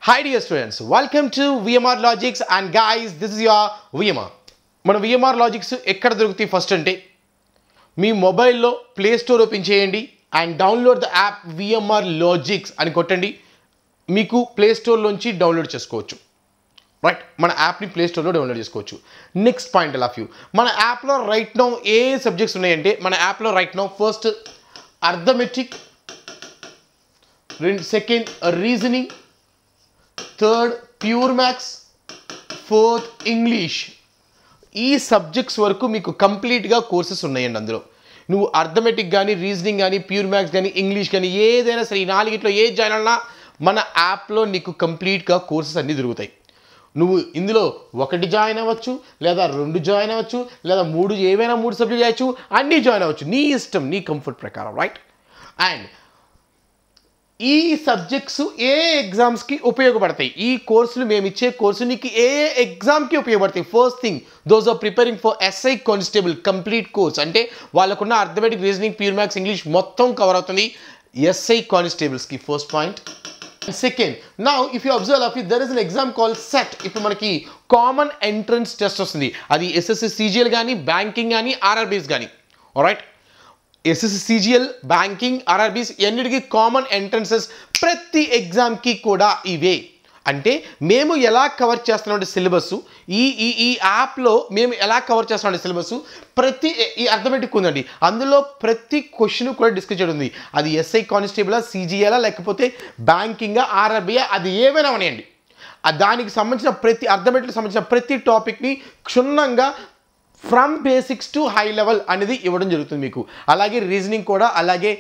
Hi dear students, welcome to VMR Logics and guys, this is your VMR. మన VMR Logics ఎక్కడ దొరుకుతాయి first అంటే మీ మొబైల్లో play store open చేయండి and download the app VMR Logics అని కొట్టండి. మీకు ప్లే స్టోర్ నుంచి డౌన్లోడ్ చేసుకోవచ్చు. రైట్, మన యాప్ని ప్లే స్టోర్లో డౌన్లోడ్ చేసుకోవచ్చు. నెక్స్ట్ పాయింట్ ఆఫ్ వ్యూ, మన యాప్లో రైట్ నౌ ఏ సబ్జెక్ట్స్ ఉన్నాయంటే మన యాప్లో right now first arithmetic, second reasoning, third pure maths, fourth English. ఈ సబ్జెక్ట్స్ వరకు మీకు కంప్లీట్గా కోర్సెస్ ఉన్నాయండి. అందులో నువ్వు అర్థమెటిక్ కానీ, రీజనింగ్ కానీ, ప్యూర్ మ్యాథ్స్ కానీ, ఇంగ్లీష్ కానీ ఏదైనా సరే ఈ నాలుగిట్లో ఏ జాయిన్ అయినా మన యాప్లో నీకు కంప్లీట్గా కోర్సెస్ అన్నీ దొరుకుతాయి. నువ్వు ఇందులో ఒకటి జాయిన్ అవ్వచ్చు, లేదా రెండు జాయిన్ అవ్వచ్చు, లేదా ఏవైనా మూడు సబ్జెక్ట్ చేయొచ్చు, అన్నీ జాయిన్ అవ్వచ్చు. నీ ఇష్టం, నీ కంఫర్ట్ ప్రకారం. రైట్, అండ్ ఈ సబ్జెక్ట్స్ ఏ ఎగ్జామ్స్కి ఉపయోగపడతాయి, ఈ కోర్సులు మేము ఇచ్చే కోర్సు నీకు ఏ ఎగ్జామ్కి ఉపయోగపడతాయి. First thing, those are preparing for SI constable complete course, అంటే వాళ్ళకున్న arithmetic, reasoning, pure maths, English మొత్తం కవర్ అవుతుంది ఎస్ఐ కానిస్టేబుల్స్కి. First point. Second, now if you observe there is an exam call set. ఇప్పుడు మనకి కామన్ ఎంట్రన్స్ టెస్ట్ వస్తుంది, అది SSC CGL కానీ, బ్యాంకింగ్ కానీ, ఆర్ఆర్బీస్ కానీ. Right, SSC CGL, banking, RRBs ఎన్నిటికీ కామన్ ఎంట్రన్సెస్. ప్రతి ఎగ్జామ్కి కూడా ఇవే. అంటే మేము ఎలా కవర్ చేస్తున్నాం సిలబస్, ఈ యాప్లో మేము ఎలా కవర్ చేస్తున్నాం సిలబస్, ప్రతి ఈ అర్థమెటిక్ ఉందండి, అందులో ప్రతి క్వశ్చన్ కూడా డిస్కస్ చేయడం ఉంది. అది ఎస్ఐ కానిస్టేబులా, సిజిఎలా, లేకపోతే బ్యాంకింగా, ఆర్ఆర్బీయా, అది ఏమైనా ఉన్నాయండి. దానికి సంబంధించిన ప్రతి అర్థమెటిక్ సంబంధించిన ప్రతి టాపిక్ని క్షుణ్ణంగా from basics to high level అనేది ఇవ్వడం జరుగుతుంది మీకు. అలాగే రీజనింగ్ కూడా, అలాగే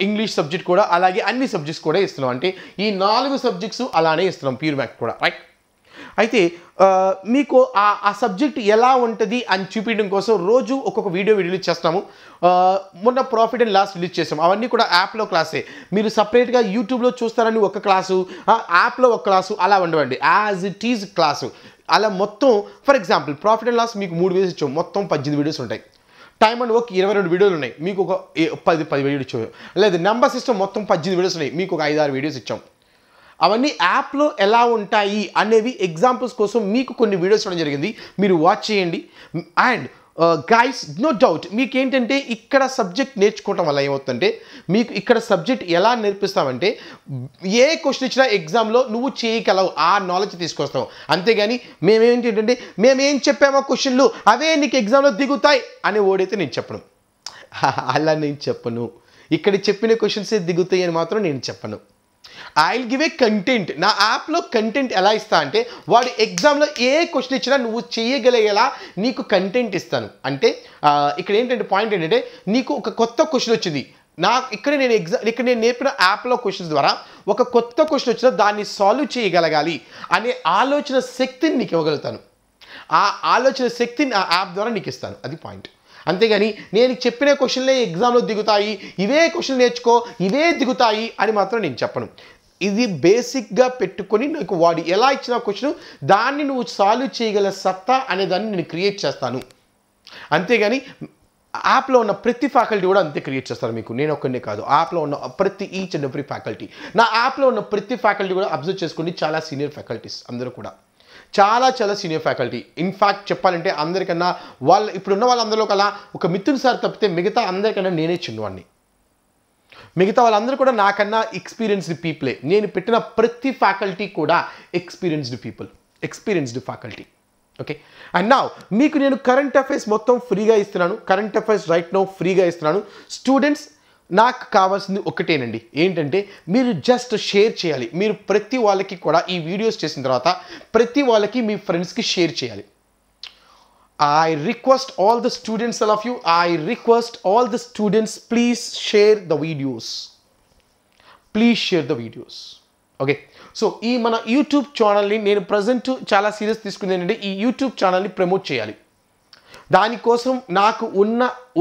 ఇంగ్లీష్ సబ్జెక్ట్ కూడా, అలాగే అన్ని సబ్జెక్ట్స్ కూడా ఇస్తున్నాం. అంటే ఈ 4 సబ్జెక్ట్స్ అలానే ఇస్తున్నాం, ప్యూర్ మ్యాథ్స్ కూడా. రైట్, అయితే మీకు ఆ సబ్జెక్ట్ ఎలా ఉంటుంది అని చూపించడం కోసం రోజు ఒక్కొక్క వీడియో రిలీజ్ చేస్తాము. మొన్న ప్రాఫిట్ అండ్ లాస్ రిలీజ్ చేస్తాము. అవన్నీ కూడా యాప్లో క్లాసే. మీరు సపరేట్గా యూట్యూబ్లో చూస్తారని ఒక క్లాసు, యాప్లో ఒక క్లాసు అలా ఉండవండి. యాజ్ ఇట్ ఈజ్ క్లాసు అలా మొత్తం. For example profit and loss మీకు 3 వీడియోస్ ఇచ్చాము, మొత్తం 18 వీడియోస్ ఉంటాయి. టైమ్ అండ్ వర్క్ 22 వీడియోలు ఉన్నాయి, మీకు ఒక 10 వీడియోలు ఇచ్చాము. లేదు, నెంబర్ సిస్టమ్ మొత్తం 18 వీడియోస్ ఉన్నాయి, మీకు ఒక 5-6 వీడియోస్ ఇచ్చాం. అవన్నీ యాప్లో ఎలా ఉంటాయి అనేవి ఎగ్జాంపుల్స్ కోసం మీకు కొన్ని వీడియోస్ ఇవ్వడం జరిగింది, మీరు వాచ్ చేయండి. అండ్ గైస్, నో డౌట్ మీకేంటంటే ఇక్కడ సబ్జెక్ట్ నేర్చుకోవటం వల్ల ఏమవుతుందంటే మీకు ఇక్కడ సబ్జెక్ట్ ఎలా నేర్పిస్తామంటే ఏ క్వశ్చన్ ఇచ్చినా ఎగ్జామ్లో నువ్వు చేయగలవు, ఆ నాలెడ్జ్ తీసుకొస్తావు. అంతేగాని మేమేంటంటే మేమేం చెప్పామో క్వశ్చన్లు అవే నీకు ఎగ్జామ్లో దిగుతాయి అని ఓడైతే నేను చెప్పను. అలా నేను చెప్పను. ఇక్కడ చెప్పిన క్వశ్చన్సే దిగుతాయి అని మాత్రం నేను చెప్పను. I will give a content. నా యాప్లో కంటెంట్ ఎలా ఇస్తా అంటే వాడు ఎగ్జామ్లో ఏ క్వశ్చన్ ఇచ్చినా నువ్వు చేయగలిగేలా నీకు కంటెంట్ ఇస్తాను. అంటే ఇక్కడ ఏంటంటే పాయింట్ ఏంటంటే నీకు ఒక కొత్త క్వశ్చన్ వచ్చింది, ఇక్కడ నేను నేర్పిన యాప్లో క్వశ్చన్స్ ద్వారా ఒక కొత్త క్వశ్చన్ వచ్చినా దాన్ని సాల్వ్ చేయగలగాలి అనే ఆలోచన శక్తిని నీకు ఇవ్వగలుగుతాను. ఆ ఆలోచన శక్తిని ఆ యాప్ ద్వారా నీకు ఇస్తాను. అది పాయింట్. అంతేగాని నేను చెప్పిన క్వశ్చన్లే ఎగ్జామ్లో దిగుతాయి, ఇవే క్వశ్చన్ నేర్చుకో, ఇవే దిగుతాయి అని మాత్రం నేను చెప్పను. ఇది బేసిక్గా పెట్టుకొని నాకు వాడు ఎలా ఇచ్చిన క్వశ్చన్ దాన్ని నువ్వు సాల్వ్ చేయగల సత్తా అనే దాన్ని నేను క్రియేట్ చేస్తాను. అంతేగాని యాప్లో ఉన్న ప్రతి ఫ్యాకల్టీ కూడా అంతే క్రియేట్ చేస్తారు మీకు. నేను ఒక్కనే కాదు, యాప్లో ఉన్న ప్రతి ఈచ్ అండ్ ఎవ్రీ ఫ్యాకల్టీ, నా యాప్లో ఉన్న ప్రతి ఫ్యాకల్టీ కూడా అబ్జర్వ్ చేసుకోండి, చాలా సీనియర్ ఫ్యాకల్టీస్ అందరూ కూడా, చాలా సీనియర్ ఫ్యాకల్టీ. ఇన్ఫ్యాక్ట్ చెప్పాలంటే అందరికన్నా ఇప్పుడున్న వాళ్ళందరిలో కల్లా ఒక మిథున్ సార్ తప్పితే మిగతా అందరికన్నా నేనే చిన్నవాడిని. మిగతా వాళ్ళందరూ కూడా నాకన్నా ఎక్స్పీరియన్స్డ్ పీపులే. నేను పెట్టిన ప్రతి ఫ్యాకల్టీ కూడా experienced faculty. Okay, and now మీకు నేను కరెంట్ అఫైర్స్ మొత్తం ఫ్రీగా ఇస్తున్నాను. కరెంట్ అఫైర్స్ రైట్ నౌ ఫ్రీగా ఇస్తున్నాను. స్టూడెంట్స్, నాకు కావాల్సింది ఒకటేనండి, ఏంటంటే మీరు జస్ట్ షేర్ చేయాలి. మీరు ప్రతి వాళ్ళకి కూడా ఈ వీడియోస్ చేసిన తర్వాత ప్రతి వాళ్ళకి మీ ఫ్రెండ్స్కి షేర్ చేయాలి. I request all the students, all of you, please share the videos. Please share the videos. Okay, so ఈ మన యూట్యూబ్ ఛానల్ని నేను ప్రజెంట్ చాలా సీరియస్ తీసుకుంది ఏంటంటే ఈ యూట్యూబ్ ఛానల్ని ప్రమోట్ చేయాలి. దానికోసం నాకు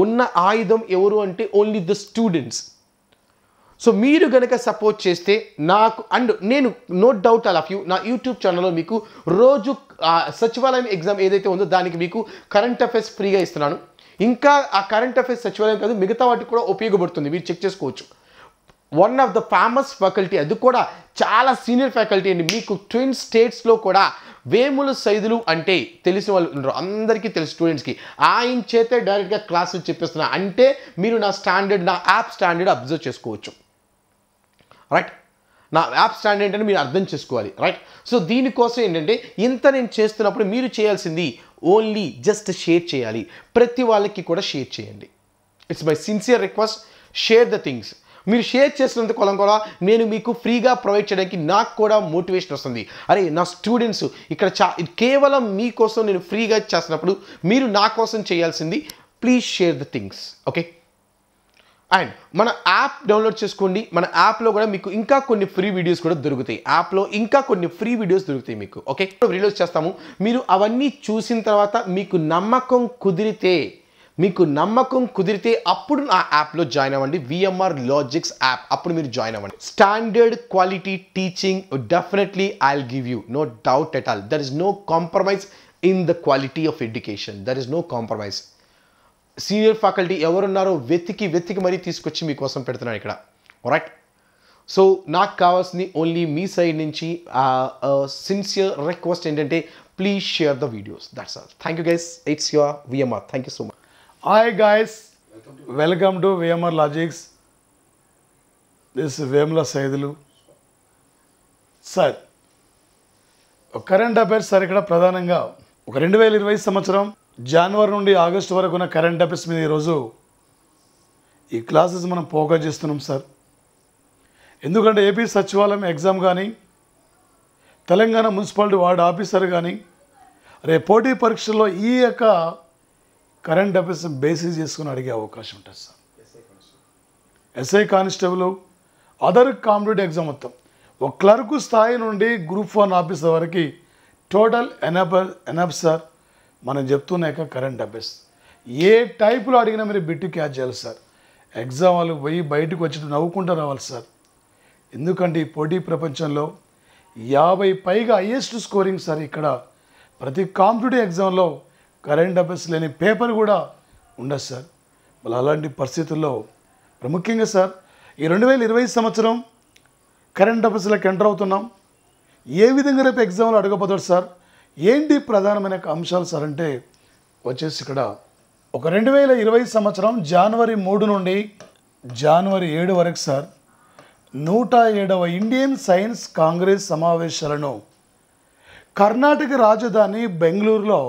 ఉన్న ఆయుధం ఎవరు అంటే ఓన్లీ ద స్టూడెంట్స్. సో మీరు గనక సపోర్ట్ చేస్తే నాకు, అండ్ నేను no doubt all of you నా యూట్యూబ్ ఛానల్లో మీకు రోజు సచివాలయం ఎగ్జామ్ ఏదైతే ఉందో దానికి మీకు కరెంట్ అఫైర్స్ ఫ్రీగా ఇస్తున్నాను. ఇంకా ఆ కరెంట్ అఫైర్స్ సచివాలయం కాదు, మిగతా వాటికి కూడా ఉపయోగపడుతుంది, మీరు చెక్ చేసుకోవచ్చు. One of the famous faculty, అది కూడా చాలా సీనియర్ ఫ్యాకల్టీ అండి. మీకు ట్విన్ స్టేట్స్లో కూడా వేముల సైదులు అంటే తెలిసిన వాళ్ళు ఉన్నారు, అందరికీ తెలుసు స్టూడెంట్స్కి. ఆయన చేతే డైరెక్ట్గా క్లాసులు చెప్పిస్తున్నా అంటే మీరు నా యాప్ స్టాండర్డ్ అబ్జర్వ్ చేసుకోవచ్చు. రైట్, నా యాప్ స్టాండర్డ్ ఏంటంటే మీరు అర్థం చేసుకోవాలి. రైట్, సో దీనికోసం ఏంటంటే ఇంత నేను చేస్తున్నప్పుడు మీరు చేయాల్సింది ఓన్లీ జస్ట్ షేర్ చేయాలి. ప్రతి వాళ్ళకి కూడా షేర్ చేయండి. It's my sincere request, share the things. మీరు షేర్ చేసినంత కొలం కూడా నేను మీకు ఫ్రీగా ప్రొవైడ్ చేయడానికి నాకు కూడా మోటివేషన్ వస్తుంది. అరే నా స్టూడెంట్స్ ఇక్కడ కేవలం మీకోసం నేను ఫ్రీగా చేస్తున్నప్పుడు మీరు నా కోసం చేయాల్సింది please share the things. Okay, and మన యాప్ డౌన్లోడ్ చేసుకోండి. మన యాప్లో కూడా మీకు ఇంకా కొన్ని ఫ్రీ వీడియోస్ కూడా దొరుకుతాయి. యాప్లో ఇంకా కొన్ని ఫ్రీ వీడియోస్ దొరుకుతాయి మీకు. ఓకే, రిలీజ్ చేస్తాము. మీరు అవన్నీ చూసిన తర్వాత మీకు నమ్మకం కుదిరితే అప్పుడు నా యాప్లో జాయిన్ అవ్వండి. విఎంఆర్ లాజిక్స్ యాప్, అప్పుడు మీరు జాయిన్ అవ్వండి. Standard quality teaching definitely I will give you, no doubt at all. There is no compromise in the quality of education. There is no compromise. Senior faculty ఎవరున్నారో వెతికి మరీ తీసుకొచ్చి మీకోసం పెడుతున్నాను ఇక్కడ. రైట్, సో నాకు కావాల్సింది ఓన్లీ మీ సైడ్ నుంచి సిన్సియర్ రిక్వెస్ట్ ఏంటంటే please share the videos. That's all. Thank you guys. It's your VMR. Thank you so much. Hi guys, welcome to VMR Logics. This is Vemula Saidulu. Sir, current affairs sir ఇక్కడ ప్రధానంగా ఒక 2020 సంవత్సరం జనవరి నుండి August వరకు ఉన్న current affairs మీద ఈరోజు ఈ క్లాసెస్ మనం ఫోకస్ చేస్తున్నాం సార్. ఎందుకంటే ఏపీ సచివాలయం ఎగ్జామ్ కానీ, తెలంగాణ మున్సిపాలిటీ వార్డ్ ఆఫీసర్ కానీ రేపు పోటీ పరీక్షల్లో ఈ యొక్క కరెంట్ అఫైర్స్ బేసిస్ చేసుకుని అడిగే అవకాశం ఉంటుంది sir. SI constable, other competitive exam మొత్తం ఒక క్లర్క్ స్థాయి నుండి గ్రూప్ 1 ఆఫీసర్ వరకు టోటల్ ఎనఫ్ సార్. మనం చెప్తున్నాక కరెంట్ అఫైర్స్ ఏ టైపులో అడిగినా మీరు బిట్టు క్యాచ్ చేయాలి సార్. ఎగ్జామ్ వాళ్ళు పోయి బయటకు వచ్చి నవ్వుకుంటూ రావాలి సార్. ఎందుకంటే ఈ పోటీ ప్రపంచంలో 50 పైగా హైయెస్ట్ స్కోరింగ్ సార్. ఇక్కడ ప్రతి కాంపిటేటివ్ ఎగ్జామ్లో కరెంట్ అఫైర్స్ లేని పేపర్ కూడా ఉండదు సార్. మళ్ళీ అలాంటి పరిస్థితుల్లో ప్రాముఖ్యంగా సార్ ఈ 2020 సంవత్సరం కరెంట్ అఫైర్స్లోకి ఎంటర్ అవుతున్నాం. ఏ విధంగా రేపు ఎగ్జామ్లో అడగబోతాడు సార్, ఏంటి ప్రధానమైన అంశాలు సార్ అంటే వచ్చేసి ఇక్కడ ఒక 2020 సంవత్సరం జనవరి 3 నుండి జనవరి 7 వరకు సార్ 107వ ఇండియన్ సైన్స్ కాంగ్రెస్ సమావేశాలను కర్ణాటక రాజధాని బెంగళూరులో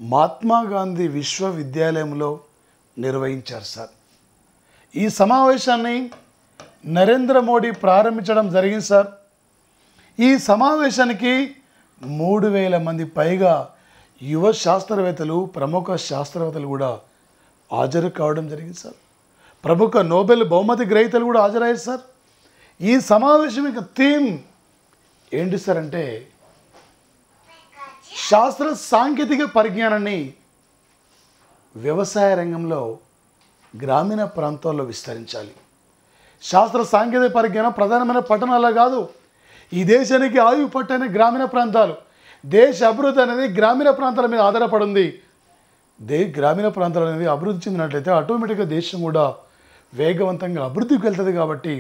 మహాత్మా గాంధీ విశ్వవిద్యాలయంలో నిర్వహించారు సార్. ఈ సమావేశాన్ని నరేంద్ర మోడీ ప్రారంభించడం జరిగింది సార్. ఈ సమావేశానికి 3000 మంది పైగా యువ శాస్త్రవేత్తలు, ప్రముఖ శాస్త్రవేత్తలు కూడా హాజరు కావడం జరిగింది సార్. ప్రముఖ నోబెల్ బహుమతి గ్రహీతలు కూడా హాజరయ్యారు సార్. ఈ సమావేశం యొక్క థీమ్ ఏంటి సార్ అంటే శాస్త్ర సాంకేతిక పరిజ్ఞానాన్ని వ్యవసాయ రంగంలో గ్రామీణ ప్రాంతాల్లో విస్తరించాలి. శాస్త్ర సాంకేతిక పరిజ్ఞానం ప్రధానమైన పట్టణాల్లో కాదు, ఈ దేశానికి ఆయువు పట్టని గ్రామీణ ప్రాంతాలు. దేశ అభివృద్ధి అనేది గ్రామీణ ప్రాంతాల మీద ఆధారపడి ఉంది. గ్రామీణ ప్రాంతాలు అనేది అభివృద్ధి చెందినట్లయితే ఆటోమేటిక్గా దేశం కూడా వేగవంతంగా అభివృద్ధికి వెళ్తుంది. కాబట్టి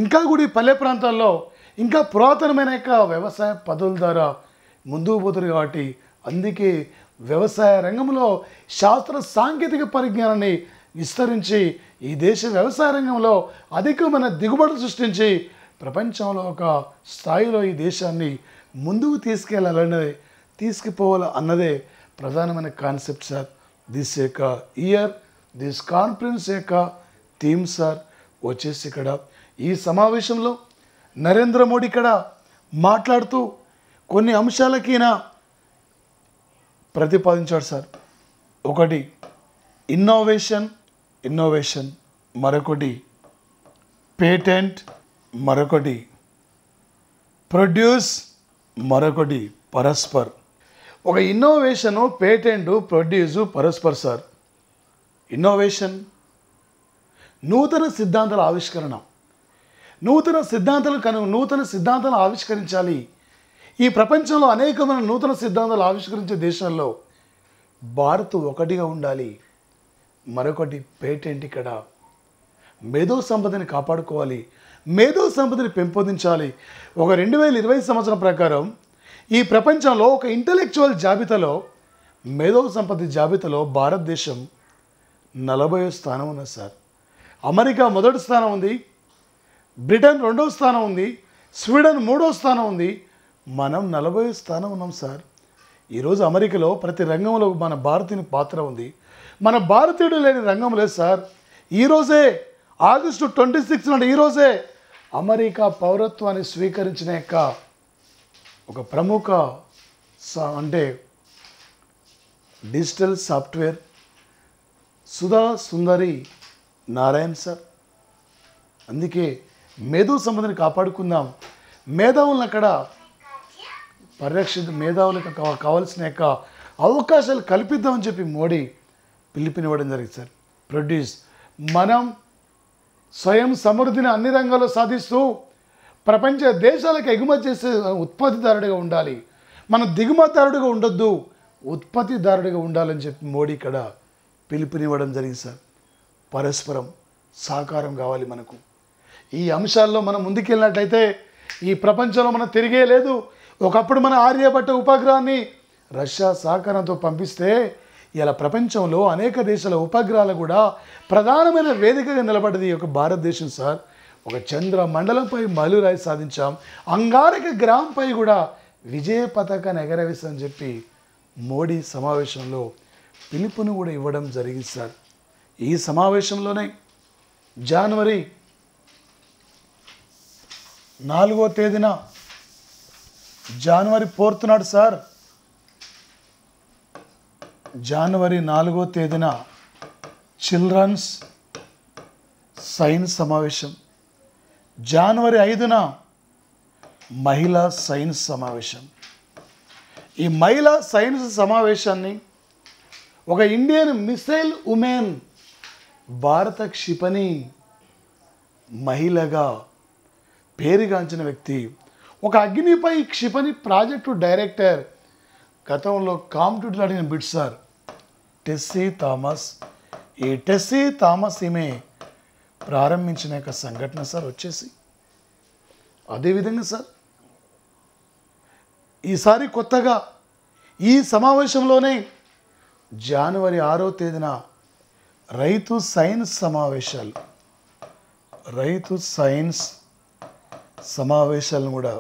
ఇంకా కూడా ఈ పల్లె ప్రాంతాల్లో ఇంకా పురాతనమైన వ్యవసాయ పద్ధతుల ద్వారా ముందుకు పోతుంది. కాబట్టి అందుకే వ్యవసాయ రంగంలో శాస్త్ర సాంకేతిక పరిజ్ఞానాన్ని విస్తరించి ఈ దేశ వ్యవసాయ రంగంలో అధికమైన దిగుబడులు సృష్టించి ప్రపంచంలో ఒక స్థాయిలో ఈ దేశాన్ని ముందుకు తీసుకుపోవాలి అన్నదే ప్రధానమైన కాన్సెప్ట్ సార్. దిస్ యొక్క ఇయర్ దిస్ కాన్ఫరెన్స్ యొక్క థీమ్ సార్ వచ్చేసి ఇక్కడ ఈ సమావేశంలో నరేంద్ర మోడీ ఇక్కడ మాట్లాడుతూ కొన్ని అంశాలకైనా ప్రతిపాదించాడు సార్. ఒకటి ఇన్నోవేషన్, మరొకటి పేటెంట్, మరొకటి ప్రొడ్యూస్, మరొకటి పరస్పర్. ఒక ఇన్నోవేషను, పేటెంటు, ప్రొడ్యూసు, పరస్పర్ సార్. ఇన్నోవేషన్ నూతన సిద్ధాంతాల ఆవిష్కరణ. నూతన సిద్ధాంతాలను ఆవిష్కరించాలి. ఈ ప్రపంచంలో అనేకమైన నూతన సిద్ధాంతాలు ఆవిష్కరించే దేశాల్లో భారత్ ఒకటిగా ఉండాలి. మరొకటి పేటెంట్. ఇక్కడ మేధో సంపదని కాపాడుకోవాలి, మేధో సంపదని పెంపొందించాలి. ఒక 2020 సంవత్సరం ప్రకారం ఈ ప్రపంచంలో ఒక ఇంటలెక్చువల్ జాబితాలో, మేధో సంపత్తి జాబితాలో భారతదేశం 40వ స్థానం ఉన్నది సార్. అమెరికా మొదటి స్థానం ఉంది, బ్రిటన్ 2వ స్థానం ఉంది, స్వీడన్ 3వ స్థానం ఉంది, మనం 40వ స్థానం ఉన్నాం సార్. ఈరోజు అమెరికాలో ప్రతి రంగంలో మన భారతీయుని పాత్ర ఉంది. మన భారతీయుడు లేని రంగం లేదు సార్. ఈరోజే ఆగస్టు 26 నాడు ఈరోజే అమెరికా పౌరత్వాన్ని స్వీకరించిన యొక్క ఒక ప్రముఖ అంటే డిజిటల్ సాఫ్ట్వేర్ సుధా సుందరి నారాయణ్ సార్. అందుకే మేధో సంపదని కాపాడుకుందాం, మేధావులను అక్కడ మేధావులకు కావాల్సిన యొక్క అవకాశాలు కల్పిద్దామని చెప్పి మోడీ పిలుపునివ్వడం జరిగింది సార్. ప్రొడ్యూస్ మనం స్వయం సమృద్ధిని అన్ని రంగాల్లో సాధిస్తూ ప్రపంచ దేశాలకు ఎగుమతి చేసే ఉత్పత్తిదారుడిగా ఉండాలి, మనం దిగుమతిదారుడిగా ఉండొద్దు, ఉత్పత్తిదారుడిగా ఉండాలని చెప్పి మోడీ ఇక్కడ పిలుపునివ్వడం జరిగింది సార్. పరస్పరం సహకారం కావాలి మనకు. ఈ అంశాల్లో మనం ముందుకెళ్ళినట్లయితే ఈ ప్రపంచంలో మనం తిరిగే లేదు. ఒకప్పుడు మన ఆర్యభట్ట ఉపగ్రహాన్ని రష్యా సహకారంతో పంపిస్తే ఇలా ప్రపంచంలో అనేక దేశాల ఉపగ్రహాలు కూడా ప్రధానమైన వేదికగా నిలబడ్డది ఈ యొక్క భారతదేశం సార్. ఒక చంద్ర మండలంపై మలురాయి సాధించాం, అంగారక గ్రహంపై కూడా విజయ పతాకాన్ని ఎగరవేశామని చెప్పి మోడీ సమావేశంలో పిలుపును కూడా ఇవ్వడం జరిగింది సార్. ఈ సమావేశంలోనే జనవరి 4వ తేదీన జనవరి 4th నాడు సార్, జనవరి 4వ తేదీన చిల్డ్రన్స్ సైన్స్ సమావేశం, జనవరి 5న మహిళా సైన్స్ సమావేశం. ఈ మహిళా సైన్స్ సమావేశాన్ని ఒక ఇండియన్ మిసైల్ ఉమెన్, భారత క్షిపణి మహిళగా పేరుగాంచిన వ్యక్తి, ఒక అగ్నిపై క్షిపణి ప్రాజెక్టు డైరెక్టర్, గతంలో కాంపిటేటివ్ అడిగిన బిడ్ సార్ టెస్సీ థామస్. ఈ టెస్సీ థామస్ ఈమె ప్రారంభించిన యొక్క సంఘటన సార్ వచ్చేసి. అదేవిధంగా సార్ ఈసారి కొత్తగా ఈ సమావేశంలోనే జనవరి 6వ తేదీన రైతు సైన్స్ సమావేశాలు, రైతు సైన్స్ సమావేశాలను కూడా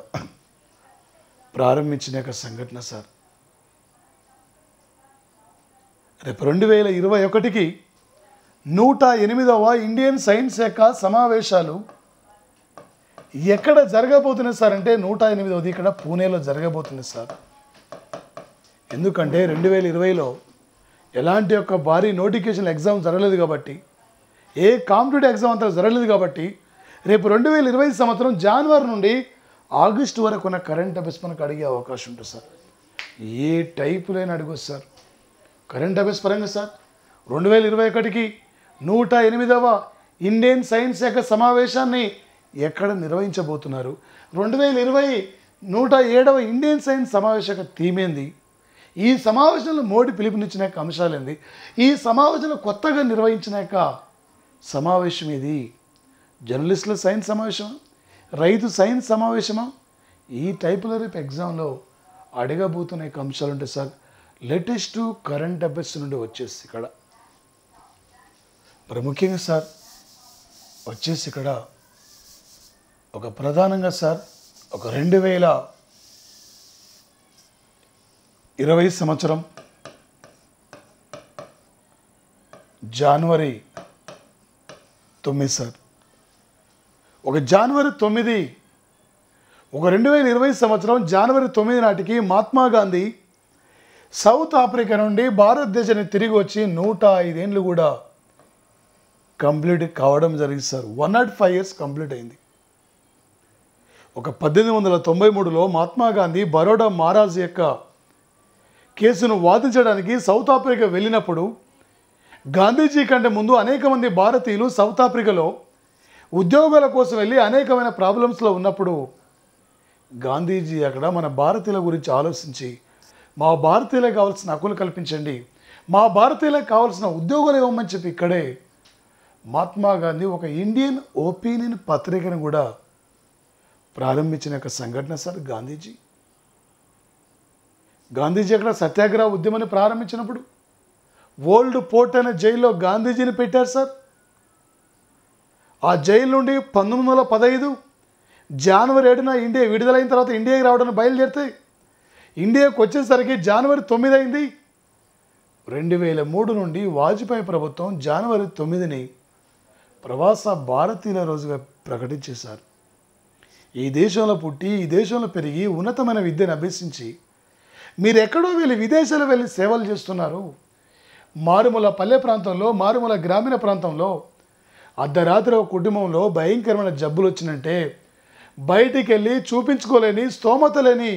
ప్రారంభించిన యొక్క సంఘటన సార్. రేపు 2021కి 108వ ఇండియన్ సైన్స్ యొక్క సమావేశాలు ఎక్కడ జరగబోతున్నాయి సార్ అంటే 108వది ఇక్కడ పూణేలో జరగబోతుంది సార్. ఎందుకంటే 2020లో ఎలాంటి యొక్క భారీ నోటిఫికేషన్ ఎగ్జామ్ జరగలేదు కాబట్టి, ఏ కాంపిటేటివ్ ఎగ్జామ్ అంతా జరగలేదు కాబట్టి రేపు 2020 సంవత్సరం జనవరి నుండి ఆగస్టు వరకు ఉన్న కరెంట్ అఫైర్స్ మనకు అడిగే అవకాశం ఉంటుంది సార్. ఏ టైపులైనా అడగొచ్చు సార్ కరెంట్ అఫైర్స్ పరంగా సార్. 2021కి 108వ ఇండియన్ సైన్స్ యొక్క సమావేశాన్ని ఎక్కడ నిర్వహించబోతున్నారు, 2020 107వ ఇండియన్ సైన్స్ సమావేశ యొక్క థీమ్ ఏంది, ఈ సమావేశంలో మోడీ పిలుపునిచ్చిన యొక్క అంశాలు ఏంది, ఈ సమావేశంలో కొత్తగా నిర్వహించిన యొక్క సమావేశం ఇది జర్నలిస్టుల సైన్స్ సమావేశమా, రైతు సైన్స్ సమావేశమా, ఈ టైపులో రేపు ఎగ్జామ్లో అడగబోతున్న యొక్క అంశాలు ఉంటాయి సార్. లేటెస్ట్ కరెంట్ అఫైర్స్ నుండి వచ్చేసి ఇక్కడ మరి ముఖ్యంగా సార్ వచ్చేసి ఇక్కడ ఒక ప్రధానంగా సార్ ఒక 2020 సంవత్సరం జనవరి 9 సార్, ఒక జనవరి 9 ఒక 2020 సంవత్సరం జనవరి 9 నాటికి మహాత్మా గాంధీ సౌత్ ఆఫ్రికా నుండి భారతదేశానికి తిరిగి వచ్చి 105 ఏళ్ళు కూడా కంప్లీట్ కావడం జరిగింది సార్. 105 years కంప్లీట్ అయింది. ఒక 1893లో మహాత్మా గాంధీ బరోడా మహారాజు యొక్క కేసును వాదించడానికి సౌత్ ఆఫ్రికా వెళ్ళినప్పుడు గాంధీజీ కంటే ముందు అనేక మంది భారతీయులు సౌత్ ఆఫ్రికాలో ఉద్యోగాల కోసం వెళ్ళి అనేకమైన ప్రాబ్లమ్స్లో ఉన్నప్పుడు గాంధీజీ అక్కడ మన భారతీయుల గురించి ఆలోచించి మా భారతీయులకు కావాల్సిన హక్కులు కల్పించండి, మా భారతీయులకు కావాల్సిన ఉద్యోగాలు ఇవ్వమని చెప్పి ఇక్కడే మహాత్మా గాంధీ ఒక ఇండియన్ ఒపీనియన్ పత్రికను కూడా ప్రారంభించిన ఒక సంఘటన సార్ గాంధీజీ. గాంధీజీ అక్కడ సత్యాగ్రహ ఉద్యమాన్ని ప్రారంభించినప్పుడు ఓల్డ్ పోర్ట్ అనే జైల్లో గాంధీజీని పెట్టారు సార్. ఆ జైలు నుండి 1915 జనవరి 7న ఇండియా విడుదలైన తర్వాత ఇండియాకి రావడానికి బయలుదేరితే ఇండియాకు వచ్చేసరికి జనవరి 9 అయింది. 2003 నుండి వాజ్పేయి ప్రభుత్వం జనవరి 9ని ప్రవాస భారతీయుల రోజుగా ప్రకటించేశారు. ఈ దేశంలో పుట్టి ఈ దేశంలో పెరిగి ఉన్నతమైన విద్యను అభ్యసించి మీరు ఎక్కడో వెళ్ళి విదేశాలు వెళ్ళి సేవలు చేస్తున్నారు. మారుమూల పల్లె ప్రాంతంలో, మారుమూల గ్రామీణ ప్రాంతంలో అర్ధరాత్రి ఒక కుటుంబంలో భయంకరమైన జబ్బులు వచ్చినంటే బయటికి వెళ్ళి చూపించుకోలేని స్తోమత లేని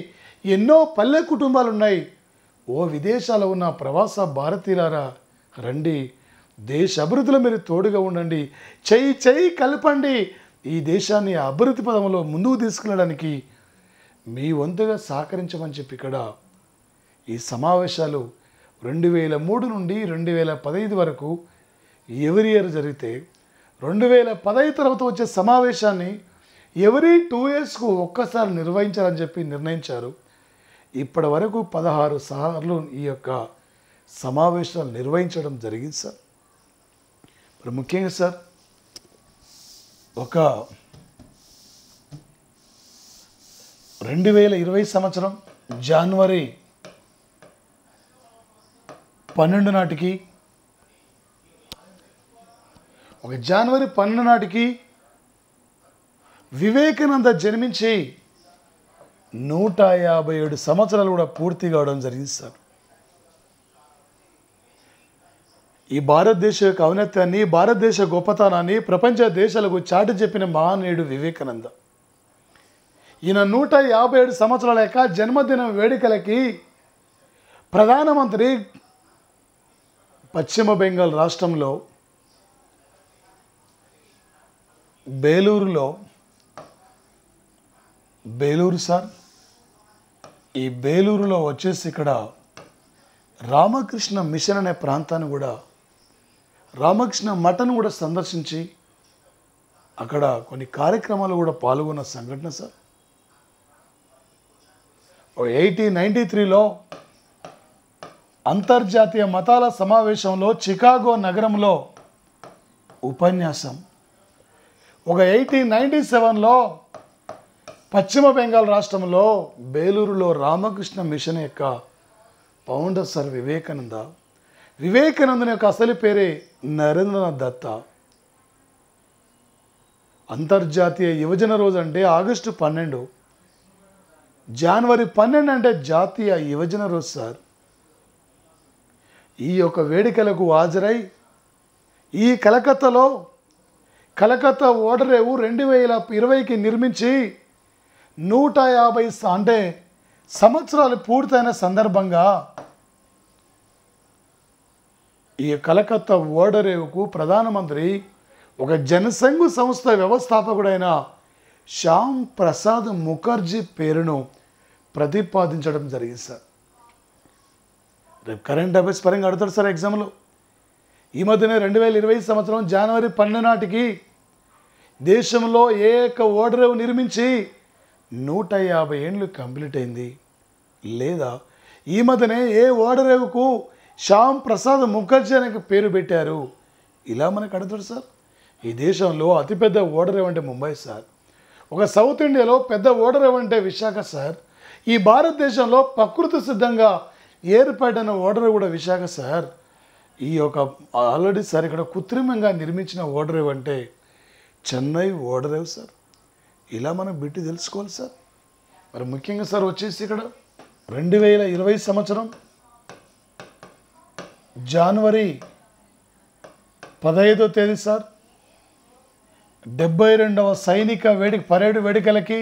ఎన్నో పల్లె కుటుంబాలు ఉన్నాయి. ఓ విదేశాల్లో ఉన్న ప్రవాస భారతీయులారా రండి, దేశ అభివృద్ధిలో మీరు తోడుగా ఉండండి, చెయ్యి కలపండి, ఈ దేశాన్ని అభివృద్ధి పదంలో ముందుకు తీసుకెళ్ళడానికి మీ వంతుగా సహకరించమని చెప్పి ఇక్కడ ఈ సమావేశాలు 2003 నుండి 2015 వరకు ఎవరి ఇయర్ జరిగితే 2015 తర్వాత వచ్చే సమావేశాన్ని ఎవరీ 2 yearsకు ఒక్కసారి నిర్వహించాలని చెప్పి నిర్ణయించారు. ఇప్పటి వరకు 16 సార్లు ఈ యొక్క సమావేశాలు నిర్వహించడం జరిగింది సార్. మరి ముఖ్యంగా సార్ ఒక 2020 సంవత్సరం జనవరి 12 నాటికి వివేకానంద జన్మించి 157 సంవత్సరాలు కూడా పూర్తి కావడం జరిగింది సార్. ఈ భారతదేశ యొక్క ఔన్నత్యాన్ని, భారతదేశ గొప్పతనాన్ని ప్రపంచ దేశాలకు చాటి చెప్పిన మహానీయుడు వివేకానంద. ఈయన 157 సంవత్సరాల యొక్క జన్మదిన వేడుకలకి ప్రధానమంత్రి పశ్చిమ బెంగాల్ రాష్ట్రంలో బేలూరు సార్, ఈ బేలూరులో వచ్చేసి ఇక్కడ రామకృష్ణ మిషన్ అనే ప్రాంతాన్ని కూడా, రామకృష్ణ మఠను కూడా సందర్శించి అక్కడ కొన్ని కార్యక్రమాలు కూడా పాల్గొన్న సంఘటన సార్. 1893లో అంతర్జాతీయ మతాల సమావేశంలో చికాగో నగరంలో ఉపన్యాసం. 1897లో పశ్చిమ బెంగాల్ రాష్ట్రంలో బేలూరులో రామకృష్ణ మిషన్ యొక్క ఫౌండర్ సార్ వివేకానందుని యొక్క అసలు పేరే నరేంద్రనాథ్ దత్త. అంతర్జాతీయ యువజన రోజు అంటే ఆగస్టు 12, జనవరి 12 అంటే జాతీయ యువజన రోజు సార్. ఈ యొక్క వేడుకలకు హాజరై ఈ కలకత్తా ఓడరేవు 2020కి నిర్మించి 150 అంటే సంవత్సరాలు పూర్తయిన సందర్భంగా ఈ కలకత్తా ఓడరేవుకు ప్రధానమంత్రి ఒక జనసంఘ సంస్థ వ్యవస్థాపకుడైన శ్యామ్ ప్రసాద్ ముఖర్జీ పేరును ప్రతిపాదించడం జరిగింది సార్. రేపు కరెంట్ అఫైర్స్ పరంగా అడుగుతాడు సార్ ఎగ్జామ్లో. ఈ మధ్యనే 2020 సంవత్సరం జనవరి 12 నాటికి దేశంలో ఏ యొక్క ఓడరేవు నిర్మించి 150 ఏళ్ళు కంప్లీట్ అయింది, లేదా ఈ మధ్యనే ఏ ఓడరేవుకు శ్యామ్ ప్రసాద్ ముఖర్జీ అనే పేరు పెట్టారు, ఇలా మనకు అడుగుతాడు సార్. ఈ దేశంలో అతిపెద్ద ఓడరేవు అంటే ముంబై సార్. ఒక సౌత్ ఇండియాలో పెద్ద ఓడరేవు అంటే విశాఖ సార్. ఈ భారతదేశంలో ప్రకృతి సిద్ధంగా ఏర్పడిన ఓడరేవు కూడా విశాఖ సార్. ఈ యొక్క ఆల్రెడీ సార్ ఇక్కడ కృత్రిమంగా నిర్మించిన ఓడరేవు అంటే చెన్నై ఓడరేవు సార్. ఇలా మనం బిట్టి తెలుసుకోవాలి సార్. మరి ముఖ్యంగా సార్ వచ్చేసి ఇక్కడ 2020 సంవత్సరం జనవరి 15వ తేదీ సార్ 72వ సైనిక పరేడ్ వేడుకలకి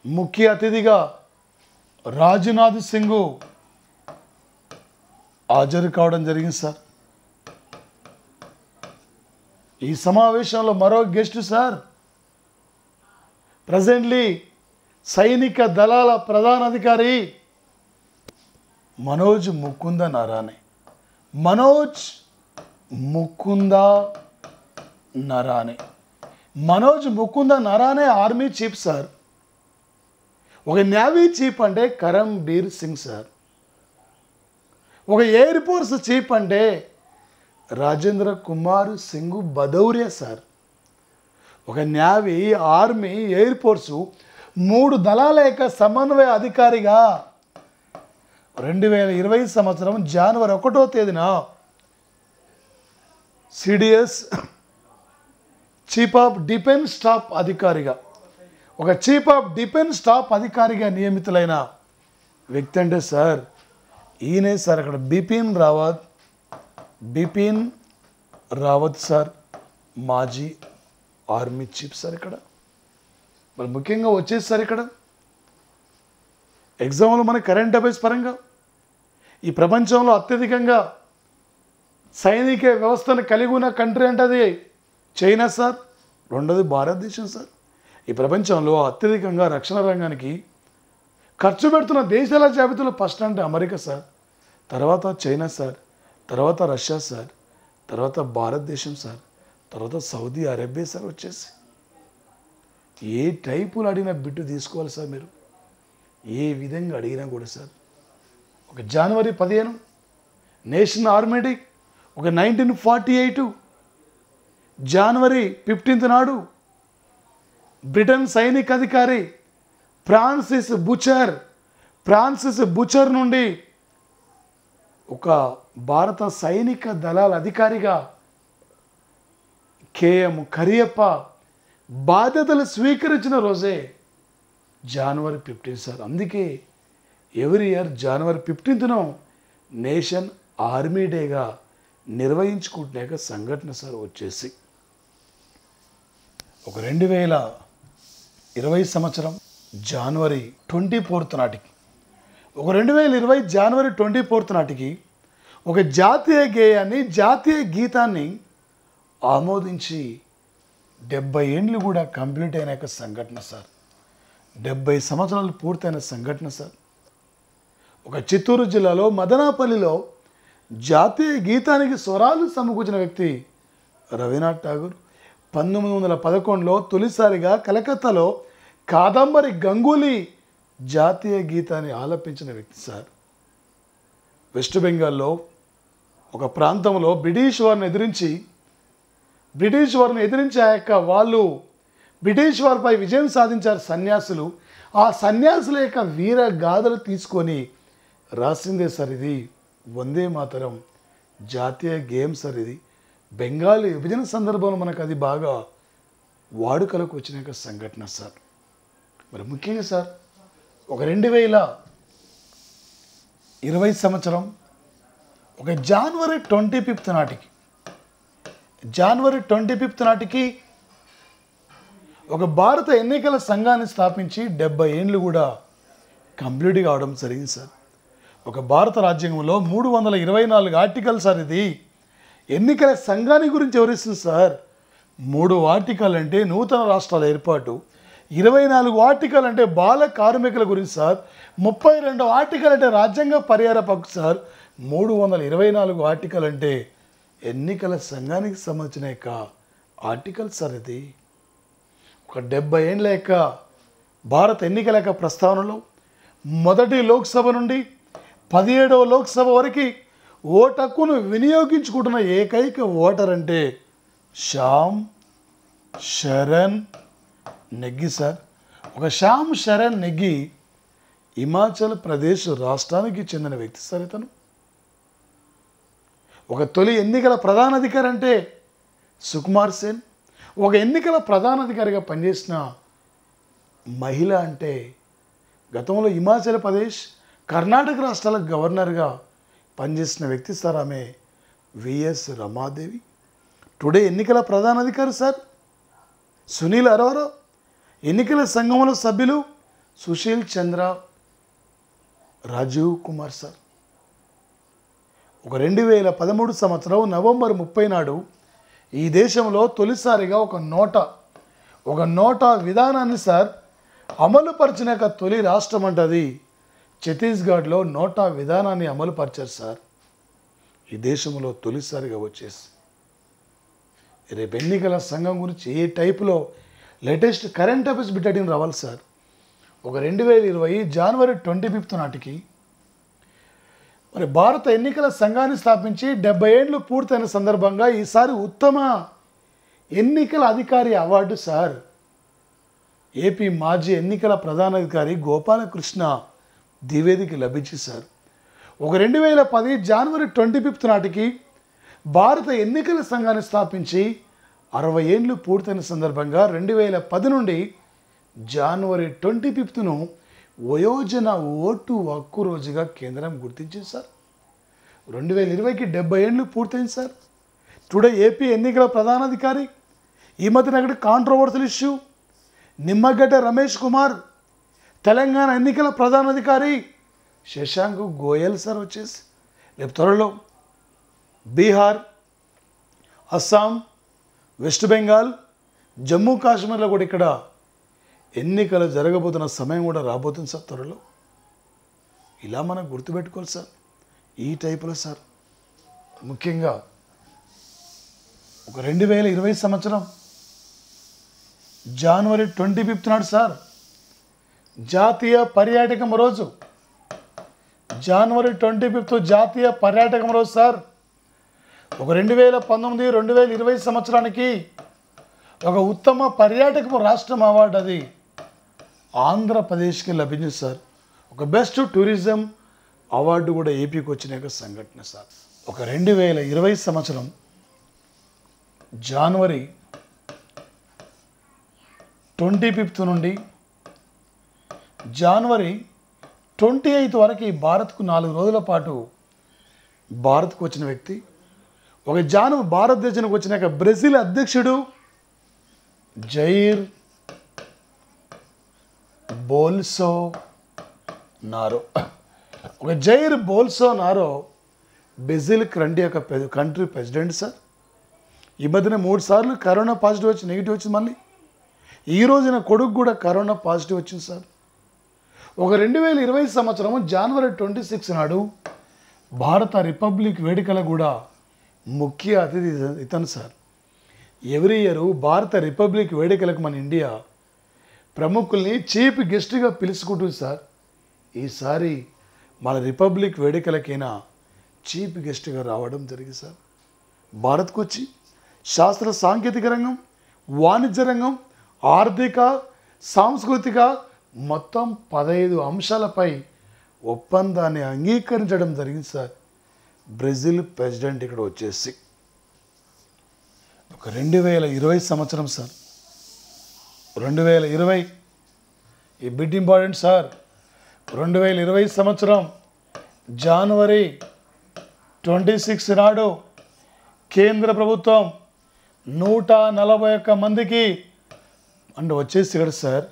ముఖ్య అతిథిగా రాజ్నాథ్ సింగ్ హాజరు కావడం జరిగింది సార్. ఈ సమావేశంలో మరో గెస్ట్ సార్ ప్రజెంట్లీ సైనిక దళాల ప్రధానాధికారి Manoj Mukund Naravane. Manoj Mukund Naravane. Manoj Mukund Naravane army chief sir. ఒక నేవీ చీఫ్ అంటే కరంబీర్ సింగ్ సార్. ఒక ఎయిర్ ఫోర్స్ చీఫ్ అంటే రాజేంద్ర కుమార్ సింగ్ భదౌరియా సార్. ఒక నేవీ, ఆర్మీ, ఎయిర్ ఫోర్సు 3 దళాల యొక్క సమన్వయ అధికారిగా 2020 సంవత్సరం జనవరి 1వ తేదీన CDS chief of defence staff అధికారిగా, ఒక చీఫ్ ఆఫ్ డిఫెన్స్ స్టాఫ్ అధికారిగా నియమితులైన వ్యక్తి అంటే సార్ ఈయనే సార్. అక్కడ బిపిన్ రావత్ సార్, మాజీ ఆర్మీ చీఫ్ సార్. ఇక్కడ మరి ముఖ్యంగా వచ్చేసి సార్ ఇక్కడ ఎగ్జామ్లో మన కరెంట్ అఫైర్స్ పరంగా ఈ ప్రపంచంలో అత్యధికంగా సైనిక వ్యవస్థను కలిగి ఉన్న కంట్రీ అంటే అది చైనా సార్. రెండోది భారతదేశం సార్. ఈ ప్రపంచంలో అత్యధికంగా రక్షణ రంగానికి ఖర్చు పెడుతున్న దేశాల జాబితాలో ఫస్ట్ అంటే అమెరికా సార్, తర్వాత చైనా సార్, తర్వాత రష్యా సార్, తర్వాత భారతదేశం సార్, తర్వాత సౌదీ అరేబియా సార్. వచ్చేసి ఏ టైపులు అడిగిన బిట్టు తీసుకోవాలి సార్ మీరు, ఏ విధంగా అడిగినా కూడా సార్. ఒక జనవరి 15 నేషనల్ ఆర్మీ డే, ఒక 1948 జనవరి 15 నాడు బ్రిటన్ సైనిక అధికారి ఫ్రాన్సిస్ బుచర్ నుండి ఒక భారత సైనిక దళాల అధికారిగా కేఎం కరియప్ప బాధ్యతలు స్వీకరించిన రోజే జనవరి 15 సార్. అందుకే ఎవ్రీ ఇయర్ జనవరి 15ను నేషన్ ఆర్మీ డేగా నిర్వహించుకుంటున్నాక సంఘటన సార్. వచ్చేసి ఒక 2020 సంవత్సరం జనవరి 24 నాటికి, ఒక 2020 జనవరి 24 నాటికి ఒక జాతీయ గీతాన్ని ఆమోదించి 70 ఏండ్లు కూడా కంప్లీట్ అయినాక సంఘటన సార్. 70 సంవత్సరాలు పూర్తయిన సంఘటన సార్. ఒక చిత్తూరు జిల్లాలో మదనాపల్లిలో జాతీయ గీతానికి స్వరాలు సమకూర్చిన వ్యక్తి రవీనాథ్ ఠాగూర్. 1911లో తొలిసారిగా కలకత్తాలో కాదంబరి గంగూలీ జాతీయ గీతాన్ని ఆలపించిన వ్యక్తి సార్. వెస్ట్ బెంగాల్లో ఒక ప్రాంతంలో బ్రిటిష్ వారిని ఎదిరించాక వాళ్ళు బ్రిటిష్ వారిపై విజయం సాధించారు సన్యాసులు. ఆ సన్యాసుల యొక్క వీర గాథలు తీసుకొని రాసిందే సార్ ఇది వందే మాతరం జాతీయ గేమ్ సార్. ఇది బెంగాలీ విభజన సందర్భంలో మనకు అది బాగా వాడుకలకు వచ్చిన సంఘటన సార్. మరి ముఖ్యంగా సార్ ఒక 2020 సంవత్సరం ఒక జనవరి 25 నాటికి ఒక భారత ఎన్నికల సంఘాన్ని స్థాపించి 70 ఏండ్లు కూడా కంప్లీట్ కావడం జరిగింది సార్. ఒక భారత రాజ్యాంగంలో 324 ఆర్టికల్ సార్. ఇది ఎన్నికల సంఘాన్ని గురించి వివరిస్తుంది సార్. 3 ఆర్టికల్ అంటే నూతన రాష్ట్రాల ఏర్పాటు, 24 ఆర్టికల్ అంటే బాల కార్మికుల గురించి సార్, 32 ఆర్టికల్ అంటే రాజ్యాంగ పరిహార హక్కు సార్, 324 ఆర్టికల్ అంటే ఎన్నికల సంఘానికి సంబంధించిన యొక్క ఆర్టికల్ సార్. ఇది ఒక 70 ఏండ్ల యొక్క భారత ఎన్నికల యొక్క ప్రస్తావనలో మొదటి లోక్సభ నుండి 17వ లోక్సభ వరకు ఓటు హక్కును వినియోగించుకుంటున్న ఏకైక ఓటర్ అంటే శ్యామ్ శరణ్ నెగ్గి సార్. ఒక శ్యామ్ శరణ్ నెగ్గి హిమాచల్ ప్రదేశ్ రాష్ట్రానికి చెందిన వ్యక్తి సార్. ఇతను ఒక తొలి ఎన్నికల ప్రధానాధికారి అంటే సుకుమార్ సేన్. ఒక ఎన్నికల ప్రధానాధికారిగా పనిచేసిన మహిళ అంటే గతంలో హిమాచల్ ప్రదేశ్, కర్ణాటక రాష్ట్రాల గవర్నర్గా పనిచేసిన వ్యక్తి సార్. ఆమె విఎస్ రమాదేవి. టుడే ఎన్నికల ప్రధానాధికారి సార్ సునీల్ అరోరా. ఎన్నికల సంఘంలో సభ్యులు సుశీల్ చంద్ర, రాజీవ్ కుమార్ సార్. ఒక 2013 సంవత్సరం నవంబర్ 30 నాడు ఈ దేశంలో తొలిసారిగా ఒక నోటా విధానాన్ని సార్ అమలుపరిచిన తొలి రాష్ట్రం అంటే అది ఛత్తీస్గఢ్లో నోటా విధానాన్ని అమలుపరిచారు సార్. ఈ దేశంలో తొలిసారిగా వచ్చేసి రేపు ఎన్నికల సంఘం గురించి ఏ టైపులో లేటెస్ట్ కరెంట్ అఫైర్స్ బిట్టడిని రావాలి సార్. ఒక 2020 జనవరి 25 నాటికి మరి భారత ఎన్నికల సంఘాన్ని స్థాపించి 70 ఏళ్ళు పూర్తయిన సందర్భంగా ఈసారి ఉత్తమ ఎన్నికల అధికారి అవార్డు సార్ ఏపీ మాజీ ఎన్నికల ప్రధానాధికారి గోపాలకృష్ణ ద్వివేదికి లభించింది సార్. ఒక 2010 జనవరి 25 నాటికి భారత ఎన్నికల సంఘాన్ని స్థాపించి 60 ఏళ్ళు పూర్తయిన సందర్భంగా 2010 నుండి జనవరి 25ను వయోజన ఓటు హక్కు రోజుగా కేంద్రం గుర్తించింది సార్. 2020కి 70 ఏళ్ళు పూర్తయింది సార్. టుడే ఏపీ ఎన్నికల ప్రధానాధికారి ఈ మధ్యన అక్కడ కాంట్రవర్సల్ ఇష్యూ నిమ్మగడ్డ రమేష్ కుమార్, తెలంగాణ ఎన్నికల ప్రధానాధికారి శశాంక్ గోయల్ సార్ వచ్చేసి రేపు త్వరలో బీహార్, అస్సాం, వెస్ట్ బెంగాల్, జమ్మూ కాశ్మీర్లో కూడా ఇక్కడ ఎన్నికలు జరగబోతున్న సమయం కూడా రాబోతుంది సార్ త్వరలో. ఇలా మనం గుర్తుపెట్టుకోవాలి సార్. ఈ టైపులో సార్ ముఖ్యంగా ఒక 2020 సంవత్సరం జనవరి 25 నాడు సార్ జాతీయ పర్యాటకం రోజు. జనవరి 25 జాతీయ పర్యాటకం రోజు సార్. ఒక 2019, 2020 సంవత్సరానికి ఒక ఉత్తమ పర్యాటకం రాష్ట్రం అవార్డు అది ఆంధ్రప్రదేశ్కి లభించింది సార్. ఒక బెస్ట్ టూరిజం అవార్డు కూడా ఏపీకి వచ్చిన సంఘటన సార్. ఒక 2020 సంవత్సరం జనవరి 25 నుండి జనవరి 28 వరకు భారత్కు 4 రోజుల పాటు భారత్కు వచ్చిన వ్యక్తి, ఒక భారతదేశానికి వచ్చిన బ్రెజిల్ అధ్యక్షుడు జైర్ బోల్సోనారో. ఒక Jair Bolsonaro Brazil country president sir. ఈ మధ్యన 3 సార్లు కరోనా పాజిటివ్ వచ్చి నెగిటివ్ వచ్చింది. మళ్ళీ ఈ రోజున కొడుకు కూడా కరోనా పాజిటివ్ వచ్చింది సార్. ఒక 2020 సంవత్సరం జనవరి 26 నాడు భారత రిపబ్లిక్ వేడుకల కూడా ముఖ్య అతిథి ఇతను సార్. ఎవ్రీ ఇయర్ భారత రిపబ్లిక్ వేడుకలకు మన ఇండియా ప్రముఖుల్ని చీఫ్ గెస్ట్గా పిలుచుకుంటుంది సార్. ఈసారి మన రిపబ్లిక్ వేడుకలకైనా చీఫ్ గెస్ట్గా రావడం జరిగింది సార్. భారత్కు వచ్చి శాస్త్ర సాంకేతిక రంగం, వాణిజ్య రంగం, ఆర్థిక, సాంస్కృతిక మొత్తం 15 అంశాలపై ఒప్పందాన్ని అంగీకరించడం జరిగింది సార్. బ్రెజిల్ ప్రెసిడెంట్ ఇక్కడ వచ్చేసి ఒక 2020 సంవత్సరం సార్. 2020 ఈ బిట్ ఇంపార్టెంట్ సార్. 2020 సంవత్సరం జనవరి 26 నాడు కేంద్ర ప్రభుత్వం 141 మందికి అంటే వచ్చేసి ఇక్కడ సార్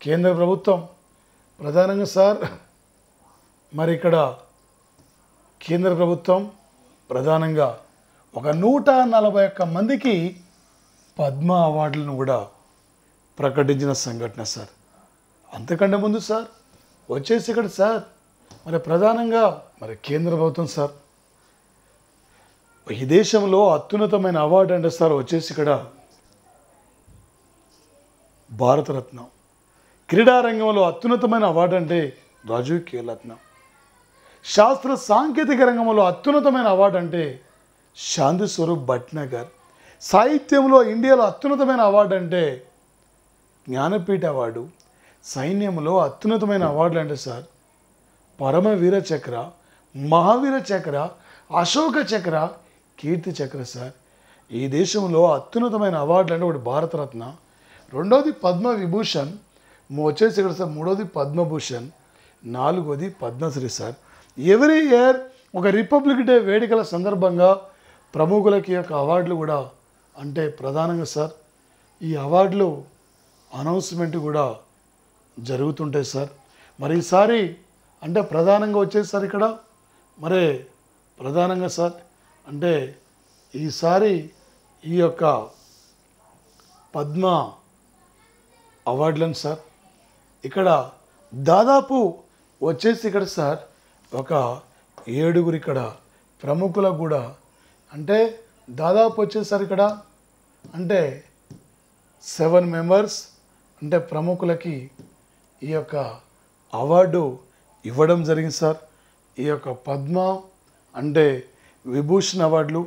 కేంద్ర ప్రభుత్వం ప్రధానంగా సార్ మరి ఇక్కడ కేంద్ర ప్రభుత్వం ప్రధానంగా ఒక 141 మందికి పద్మ అవార్డులను కూడా ప్రకటించిన సంఘటన సార్. అంతకంటే ముందు సార్ వచ్చేసి ఇక్కడ సార్ మరి ప్రధానంగా మరి కేంద్ర ప్రభుత్వం సార్ ఈ దేశంలో అత్యున్నతమైన అవార్డు అంటే సార్ వచ్చేసి ఇక్కడ భారతరత్న. క్రీడారంగంలో అత్యున్నతమైన అవార్డు అంటే రాజీవ్ ఖేల్రత్న. శాస్త్ర సాంకేతిక రంగంలో అత్యున్నతమైన అవార్డు అంటే శాంతి స్వరూప్ భట్నాగర్. సాహిత్యంలో ఇండియాలో అత్యున్నతమైన అవార్డు అంటే జ్ఞానపీఠ అవార్డు. సైన్యంలో అత్యున్నతమైన అవార్డులు అంటే సార్ పరమవీర చక్ర, మహావీర చక్ర, అశోక చక్ర, కీర్తి చక్ర సార్. ఈ దేశంలో అత్యున్నతమైన అవార్డులు అంటే ఒకటి భారతరత్న, రెండవది పద్మ విభూషణ్, వచ్చేసి ఇక్కడ సార్ మూడవది పద్మభూషణ్, నాలుగవది పద్మశ్రీ సార్. ఎవ్రీ ఇయర్ ఒక రిపబ్లిక్ డే వేడుకల సందర్భంగా ప్రముఖులకి యొక్క అవార్డులు కూడా అంటే ప్రధానంగా సార్ ఈ అవార్డులు అనౌన్స్మెంట్ కూడా జరుగుతుంటాయి సార్. మరి ఈసారి అంటే ప్రధానంగా వచ్చేసారి ఇక్కడ మరి ప్రధానంగా సార్ అంటే ఈసారి ఈ యొక్క పద్మ అవార్డులను సార్ ఇక్కడ దాదాపు వచ్చేసి ఇక్కడ సార్ ఒక 7గురు ఇక్కడ ప్రముఖులకు కూడా అంటే దాదాపు వచ్చేసరి ఇక్కడ అంటే 7 మెంబర్స్ అంటే ప్రముఖులకి ఈ యొక్క అవార్డు ఇవ్వడం జరిగింది సార్. ఈ యొక్క పద్మ అంటే విభూషణ్ అవార్డులు,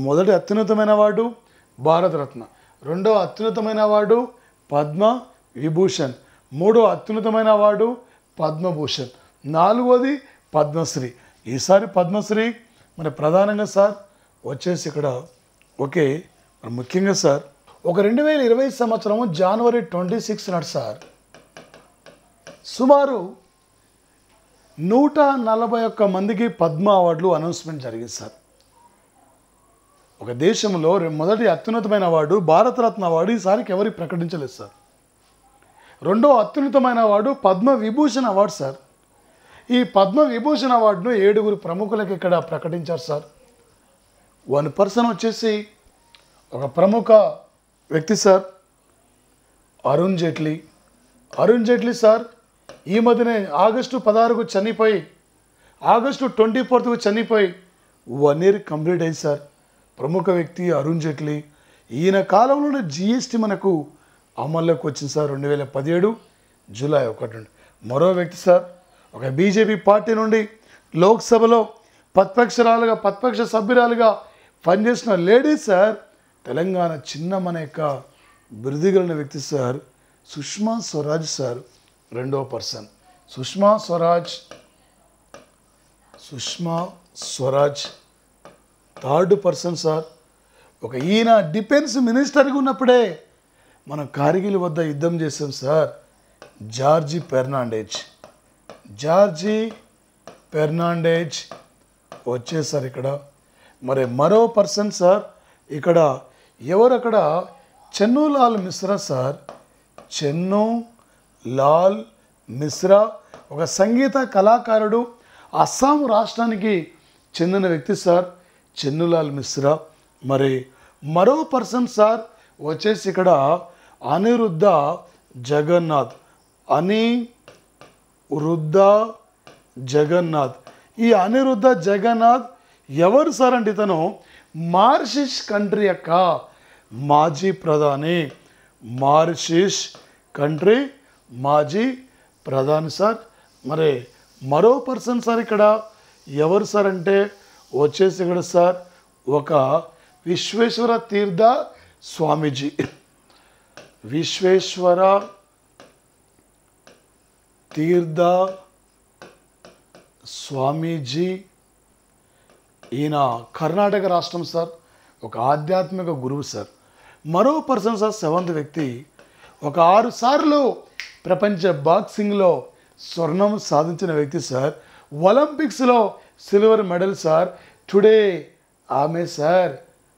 మొదటి అత్యున్నతమైన అవార్డు భారతరత్న, రెండో అత్యున్నతమైన అవార్డు పద్మ విభూషణ్, మూడో అత్యున్నతమైన అవార్డు పద్మభూషణ్, నాలుగోది పద్మశ్రీ. ఈసారి పద్మశ్రీ మరి ప్రధానంగా సార్ వచ్చేసి ఇక్కడ ఓకే ముఖ్యంగా సార్ ఒక 2020 సంవత్సరము జనవరి 26 నాడు సార్ సుమారు 141 మందికి పద్మ అవార్డులు అనౌన్స్మెంట్ జరిగింది సార్. ఒక దేశంలో మొదటి అత్యున్నతమైన అవార్డు భారతరత్న అవార్డు ఈసారికి ఎవరికి ప్రకటించలేదు సార్. రెండో అత్యున్నతమైన award Padma Vibhushan award sir. ఈ పద్మ విభూషణ్ అవార్డును 7 ప్రముఖులకు ఇక్కడ ప్రకటించారు సార్. 1 పర్సన్ వచ్చేసి ఒక ప్రముఖ వ్యక్తి సార్ అరుణ్ జైట్లీ. అరుణ్ జైట్లీ సార్ ఈ మధ్యనే ఆగస్టు 16కు చనిపోయి ఆగస్టు 24కు చనిపోయి 1 year కంప్లీట్ అయింది సార్. ప్రముఖ వ్యక్తి అరుణ్ జైట్లీ. ఈయన కాలంలోనే జిఎస్టీ మనకు అమల్లోకి వచ్చింది సార్ 2017 జూలై 1 నుండి. మరో వ్యక్తి సార్ ఒక బీజేపీ పార్టీ నుండి లోక్సభలో ప్రతిపక్ష సభ్యురాలుగా పనిచేసిన లేడీ సార్, తెలంగాణ చిన్న మన యొక్క బిరుదు కలిగిన వ్యక్తి సార్ సుష్మా స్వరాజ్ సార్ రెండో person. Sushma Swaraj third person sir. ఈయన డిఫెన్స్ మినిస్టర్గా ఉన్నప్పుడే మనం కార్గిల్ వద్ద యుద్ధం చేసాం సార్. జార్జి ఫెర్నాండేజ్ వచ్చేసారు ఇక్కడ. మరి మరో పర్సన్ సార్ ఇక్కడ ఎవరు అక్కడ చెన్నూలాల్ మిశ్రా సార్. చెన్నూలాల్ మిశ్రా ఒక సంగీత కళాకారుడు, అస్సాం రాష్ట్రానికి చెందిన వ్యక్తి సార్ చెన్నూలాల్ మిశ్రా. మరి మరో పర్సన్ సార్ వచ్చేసి ఇక్కడ అనిరుద్ధ జగన్నాథ్. ఈ అనిరుద్ధ జగన్నాథ్ ఎవరు సార్ అంటే ఇతను మారిషస్ కంట్రీ యొక్క మాజీ ప్రధాని. మారిషస్ కంట్రీ మాజీ ప్రధాని సార్. మరి మరో పర్సన్ సార్ ఇక్కడ ఎవరు సార్ అంటే వచ్చేసి ఇక్కడ సార్ ఒక విశ్వేశ్వర తీర్థ స్వామీజీ. విశ్వేశ్వర తీర్థ స్వామీజీ ఈయన కర్ణాటక రాష్ట్రం సార్, ఒక ఆధ్యాత్మిక గురువు సార్. మరో పర్సన్ సార్ 7th వ్యక్తి ఒక 6 సార్లు ప్రపంచ బాక్సింగ్లో స్వర్ణం సాధించిన వ్యక్తి సార్. ఒలింపిక్స్లో సిల్వర్ మెడల్ సార్. టుడే ఆమె సార్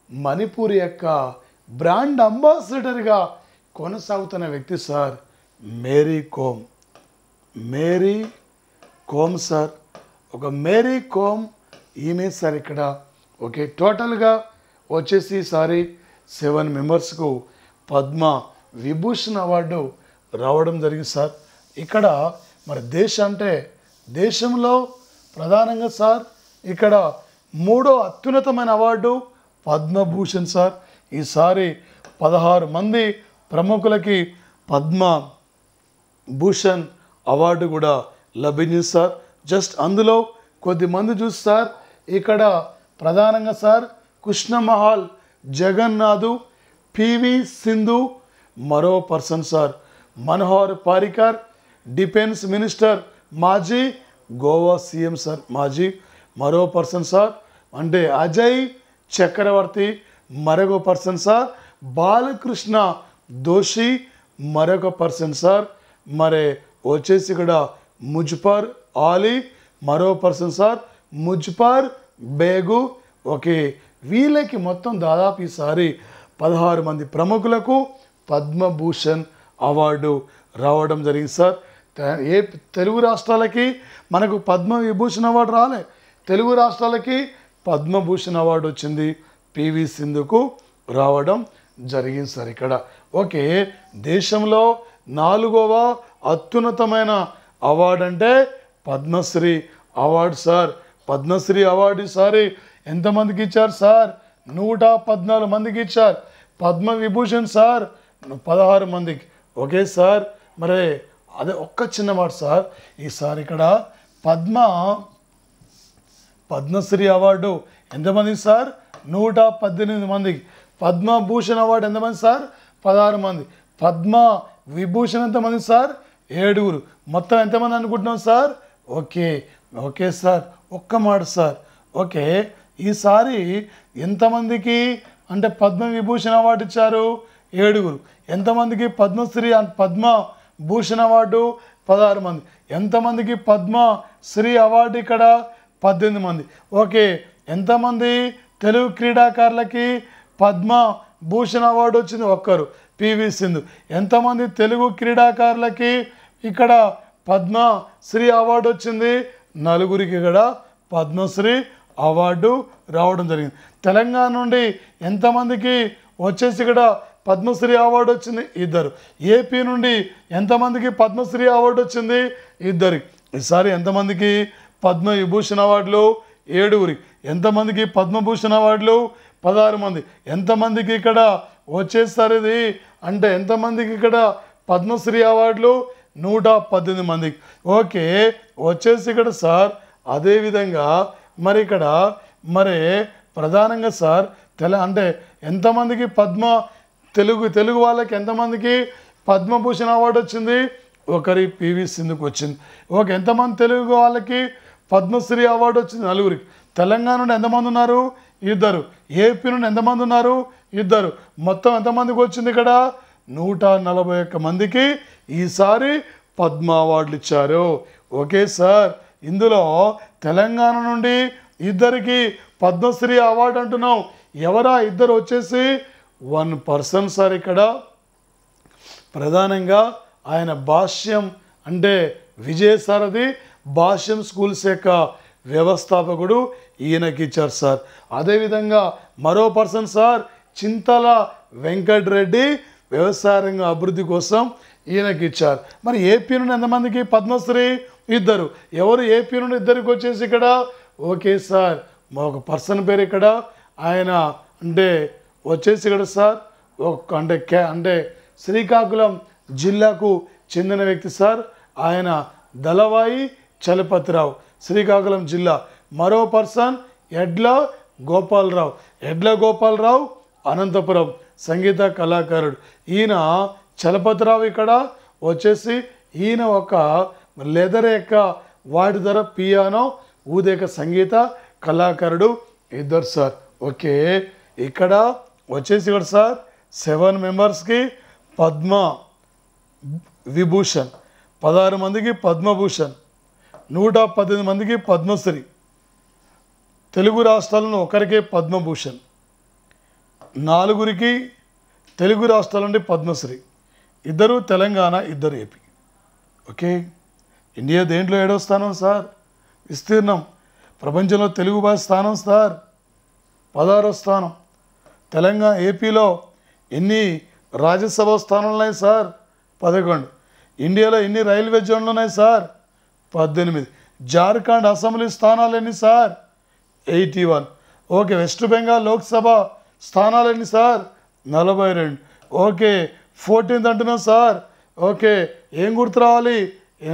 మణిపూర్ యొక్క బ్రాండ్ అంబాసిడర్గా కొనసాగుతున్న వ్యక్తి సార్ మేరీ కోమ్ సార్. ఒక మేరీ కోమ్ ఈమె సార్ ఇక్కడ ఓకే టోటల్గా వచ్చేసి ఈసారి 7 మెంబర్స్కు పద్మ విభూషణ్ అవార్డు రావడం జరిగింది సార్. ఇక్కడ మరి దేశంలో ప్రధానంగా సార్ ఇక్కడ 3వ అత్యున్నతమైన అవార్డు పద్మభూషణ్ సార్. ఈసారి 16 మంది ప్రముఖులకి పద్మభూషణ్ అవార్డు కూడా లభించింది సార్. జస్ట్ అందులో కొద్దిమంది చూసి సార్ ఇక్కడ ప్రధానంగా సార్ కృష్ణమహాల్ జగన్నాథ్, పివి సింధు, మరో person sir Manohar Parrikar defence minister మాజీ, గోవా సీఎం సార్ మాజీ. మరో పర్సన్ సార్ అంటే అజయ్ చక్రవర్తి, మరొక పర్సన్ సార్ బాలకృష్ణ దోషి, మరొక పర్సన్ సార్ మరి వచ్చేసి ఇక్కడ ముజ్ఫర్ ఆలీ, మరో person sir Muzaffar Baig. Okay వీళ్ళకి మొత్తం దాదాపు ఈసారి 16 మంది ప్రముఖులకు పద్మభూషణ్ అవార్డు రావడం జరిగింది సార్. తెలుగు రాష్ట్రాలకి మనకు పద్మ విభూషణ్ అవార్డు రాలే, తెలుగు రాష్ట్రాలకి పద్మభూషణ్ అవార్డు వచ్చింది. పివి సింధుకు రావడం జరిగింది సార్ ఇక్కడ. ఓకే దేశంలో 4వ అత్యున్నతమైన అవార్డు అంటే Padma Shri award sir. Padma Shri award ఈసారి ఎంతమందికి ఇచ్చారు సార్? 114 మందికి ఇచ్చారు. పద్మ విభూషణ్ సార్ 16 మందికి. ఓకే సార్, మరి అదే ఒక్క చిన్న మాట సార్, ఈసారి ఇక్కడ పద్మశ్రీ అవార్డు ఎంతమందికి సార్? 118 మందికి. పద్మభూషణ్ అవార్డు ఎంతమంది సార్? 16 మంది. పద్మ విభూషణ్ ఎంతమంది సార్? 7. మొత్తం ఎంతమంది అనుకుంటున్నాం సార్? ఓకే సార్, ఒక్క మాట సార్. ఓకే, ఈసారి ఎంతమందికి అంటే పద్మ విభూషణ్ అవార్డు ఇచ్చారు? 7. ఎంతమందికి పద్మశ్రీ పద్మభూషణ్ అవార్డు? 16 మంది. ఎంతమందికి పద్మశ్రీ అవార్డు ఇక్కడ? 18 మంది. ఓకే, ఎంతమంది తెలుగు క్రీడాకారులకి పద్మభూషణ్ అవార్డు వచ్చింది? 1, పివి సింధు. ఎంతమంది తెలుగు క్రీడాకారులకి ఇక్కడ పద్మశ్రీ అవార్డు వచ్చింది? 4 ఇక్కడ పద్మశ్రీ అవార్డు రావడం జరిగింది. తెలంగాణ నుండి ఎంతమందికి వచ్చేసి ఇక్కడ పద్మశ్రీ అవార్డు వచ్చింది? 2. ఏపీ నుండి ఎంతమందికి పద్మశ్రీ అవార్డు వచ్చింది? 2. ఈసారి ఎంతమందికి పద్మ విభూషణ్ అవార్డులు? 7. ఎంతమందికి పద్మభూషణ్ అవార్డులు? 16 మంది. ఎంతమందికి ఇక్కడ వచ్చేస్తారు ఇది అంటే ఎంతమందికి ఇక్కడ పద్మశ్రీ అవార్డులు? 118 మందికి. ఓకే, వచ్చేసి ఇక్కడ సార్ అదేవిధంగా మరి ఇక్కడ మరి ప్రధానంగా సార్ అంటే ఎంతమందికి తెలుగు వాళ్ళకి ఎంతమందికి పద్మభూషణ్ అవార్డు వచ్చింది? 1 పివి సింధుకు వచ్చింది. ఓకే, ఎంతమంది తెలుగు వాళ్ళకి పద్మశ్రీ అవార్డు వచ్చింది? 4. తెలంగాణ నుండి ఎంతమంది ఉన్నారు? 2. ఏపీ నుండి ఎంతమంది ఉన్నారు? 2. మొత్తం ఎంతమందికి వచ్చింది ఇక్కడ? 141 మందికి ఈసారి పద్మ అవార్డులు ఇచ్చారు. ఓకే సార్, ఇందులో తెలంగాణ నుండి 2కి పద్మశ్రీ అవార్డు అంటున్నాం. ఎవరా 2 వచ్చేసి 1 పర్సన్ సార్. ఇక్కడ ప్రధానంగా ఆయన భాష్యం అంటే విజయసారథి భాష్యం స్కూల్స్ యొక్క వ్యవస్థాపకుడు, ఈయనకి ఇచ్చారు సార్. అదేవిధంగా మరో పర్సన్ సార్ చింతల వెంకటరెడ్డి వ్యవసాయ రంగ అభివృద్ధి కోసం ఈయనకి ఇచ్చారు. మరి ఏపీ నుండి ఎంతమందికి పద్మశ్రీ? 2. ఎవరు ఏపీ నుండి 2కి వచ్చేసి ఇక్కడ? ఓకే సార్, ఒక పర్సన్ పేరు ఇక్కడ ఆయన అంటే వచ్చేసి ఇక్కడ సార్ అంటే శ్రీకాకుళం జిల్లాకు చెందిన వ్యక్తి సార్. ఆయన దళవాయి చలపతిరావు, శ్రీకాకుళం జిల్లా. మరో పర్సన్ ఎడ్ల గోపాలరావు అనంతపురం సంగీత కళాకారుడు. ఈయన చలపతిరావు ఇక్కడ వచ్చేసి ఈయన ఒక లెదర్ యొక్క వాటి ధర పియానో ఊదేక సంగీత కళాకారుడు. 2 సార్. ఓకే, ఇక్కడ వచ్చేసి ఇక్కడ సార్ 7 మెంబర్స్కి పద్మ విభూషణ్, 16 మందికి పద్మభూషణ్, 118 మందికి పద్మశ్రీ. తెలుగు రాష్ట్రాలను 1కే పద్మభూషణ్, 4 తెలుగు రాష్ట్రాల నుండి Padma Shri, 2 Telangana, 2 AP. Okay, India దేంట్లో 7వ స్థానం సార్ విస్తీర్ణం? ప్రపంచంలో తెలుగు భాష స్థానం సార్ 16వ స్థానం. తెలంగాణ ఏపీలో ఎన్ని రాజ్యసభ స్థానాలు ఉన్నాయి సార్? 11. ఇండియాలో ఎన్ని రైల్వే జోన్లు ఉన్నాయి సార్? 18. జార్ఖండ్ అసెంబ్లీ స్థానాలు ఎన్ని sir? 81. Okay, west Bengal Lok Sabha స్థానాలు ఎన్ని సార్? 42. ఓకే, 14th అంటున్నాం సార్. ఓకే, ఏం గుర్తు రావాలి?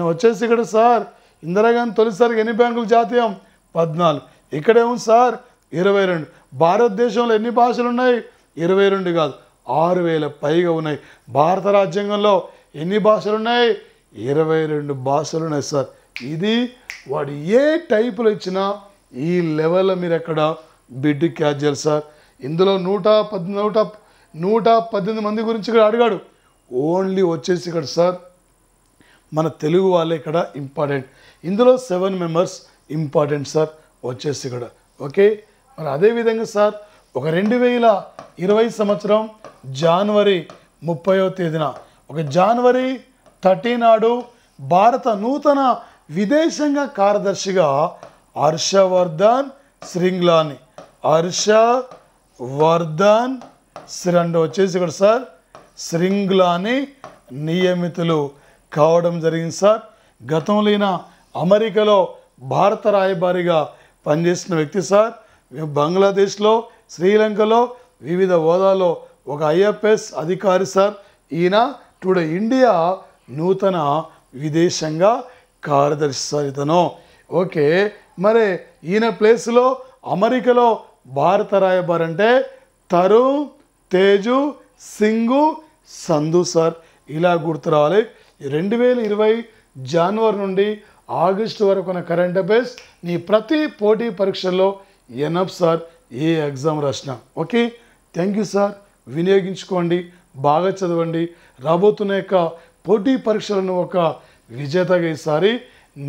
వచ్చేసి ఇక్కడ సార్ ఇందిరాగాంధీ తొలిసారి ఎన్ని బ్యాంకులు జాతీయం? 14. ఇక్కడేమో సార్ 22. భారతదేశంలో ఎన్ని భాషలు ఉన్నాయి? 22 కాదు, 6000 పైగా ఉన్నాయి. భారత రాజ్యాంగంలో ఎన్ని భాషలు ఉన్నాయి? 22 భాషలు ఉన్నాయి సార్. ఇది వాడు ఏ టైపులో ఇచ్చినా ఈ లెవెల్లో మీరు ఎక్కడ బిడ్ క్యాచ్ చేయాలి సార్. ఇందులో 118 మంది గురించి ఇక్కడ అడిగాడు. ఓన్లీ వచ్చేసి ఇక్కడ సార్ మన తెలుగు వాళ్ళే ఇక్కడ ఇంపార్టెంట్. ఇందులో 7 మెంబర్స్ ఇంపార్టెంట్ సార్ వచ్చేసి ఇక్కడ. ఓకే, మరి అదేవిధంగా సార్ ఒక 2020 సంవత్సరం జనవరి 30వ తేదీన జనవరి 30 నాడు భారత నూతన విదేశాంగ కార్యదర్శిగా హర్షవర్ధన్ శ్రింగ్లాని వచ్చేసి ఇక్కడ సార్ శ్రింగ్లాని నియమితులు కావడం జరిగింది సార్. గతంలో ఈయన అమెరికాలో భారత రాయబారిగా పనిచేసిన వ్యక్తి సార్. బంగ్లాదేశ్లో, శ్రీలంకలో వివిధ హోదాలో ఒక ఐఎఫ్ఎస్ అధికారి సార్. ఈయన టుడే ఇండియా నూతన విదేశాంగ కార్యదర్శి సార్ ఇతను. ఓకే, మరి ఈయన ప్లేస్లో అమెరికాలో భారత రాయబారి అంటే తరుణ్ తేజు సింగు సంధు సార్. ఇలా గుర్తు రావాలి. 2020 జనవరి నుండి ఆగస్టు వరకు ఉన్న కరెంట్ అఫైర్స్ నీ ప్రతి పోటీ పరీక్షల్లో ఎనఫ్ సార్, ఏ ఎగ్జామ్ రాసినా. Okay, thank you sir. వినియోగించుకోండి, బాగా చదవండి. రాబోతున్న యొక్క పోటీ పరీక్షలను ఒక విజేతగా ఈసారి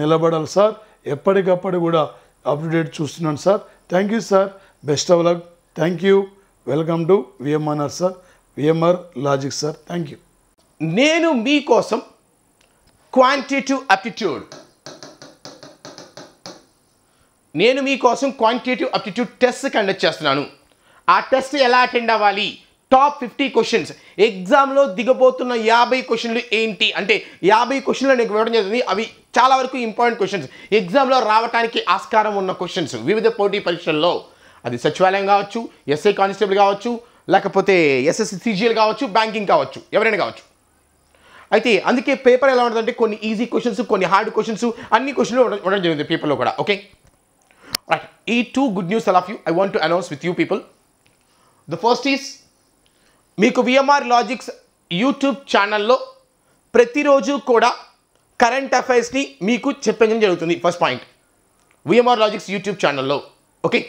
నిలబడాలి సార్. ఎప్పటికప్పుడు కూడా అప్డేట్ చూస్తున్నాను sir. Thank you sir. Best of luck. Thank you. Welcome to VMR sir, VMR logic sir. Thank you. నేను మీకోసం క్వాంటిటేటివ్ అప్టిట్యూడ్ టెస్ట్ కండక్ట్ చేస్తున్నాను. ఆ టెస్ట్ ఎలా అటెండ్ అవ్వాలి? టాప్ 50 క్వశ్చన్స్, ఎగ్జామ్లో దిగబోతున్న 50 క్వశ్చన్లు ఏంటి అంటే 50 క్వశ్చన్లు నీకు ఇవ్వడం జరుగుతుంది. అవి చాలా వరకు ఇంపార్టెంట్ క్వశ్చన్స్, ఎగ్జామ్లో రావడానికి ఆస్కారం ఉన్న క్వశ్చన్స్ వివిధ పోటీ పరీక్షల్లో. అది సచివాలయం కావచ్చు, ఎస్ఐ కానిస్టేబుల్ కావచ్చు, లేకపోతే ఎస్ఎస్సి సిజిఎల్ కావచ్చు, బ్యాంకింగ్ కావచ్చు, ఎవరైనా కావచ్చు. అయితే అందుకే పేపర్ ఎలా ఉంటుందంటే కొన్ని ఈజీ క్వశ్చన్స్, కొన్ని హార్డ్ క్వశ్చన్స్, అన్ని క్వశ్చన్లు ఉండడం జరుగుతుంది పేపర్లో కూడా. Okay right. ఈ 2 good news all of you I want to announce with you people. The first is, మీకు విఎంఆర్ లాజిక్స్ యూట్యూబ్ ఛానల్లో ప్రతిరోజు కూడా కరెంట్ అఫైర్స్ని మీకు చెప్పడం జరుగుతుంది. First point, VMR logics YouTube ఛానల్లో. ఓకే,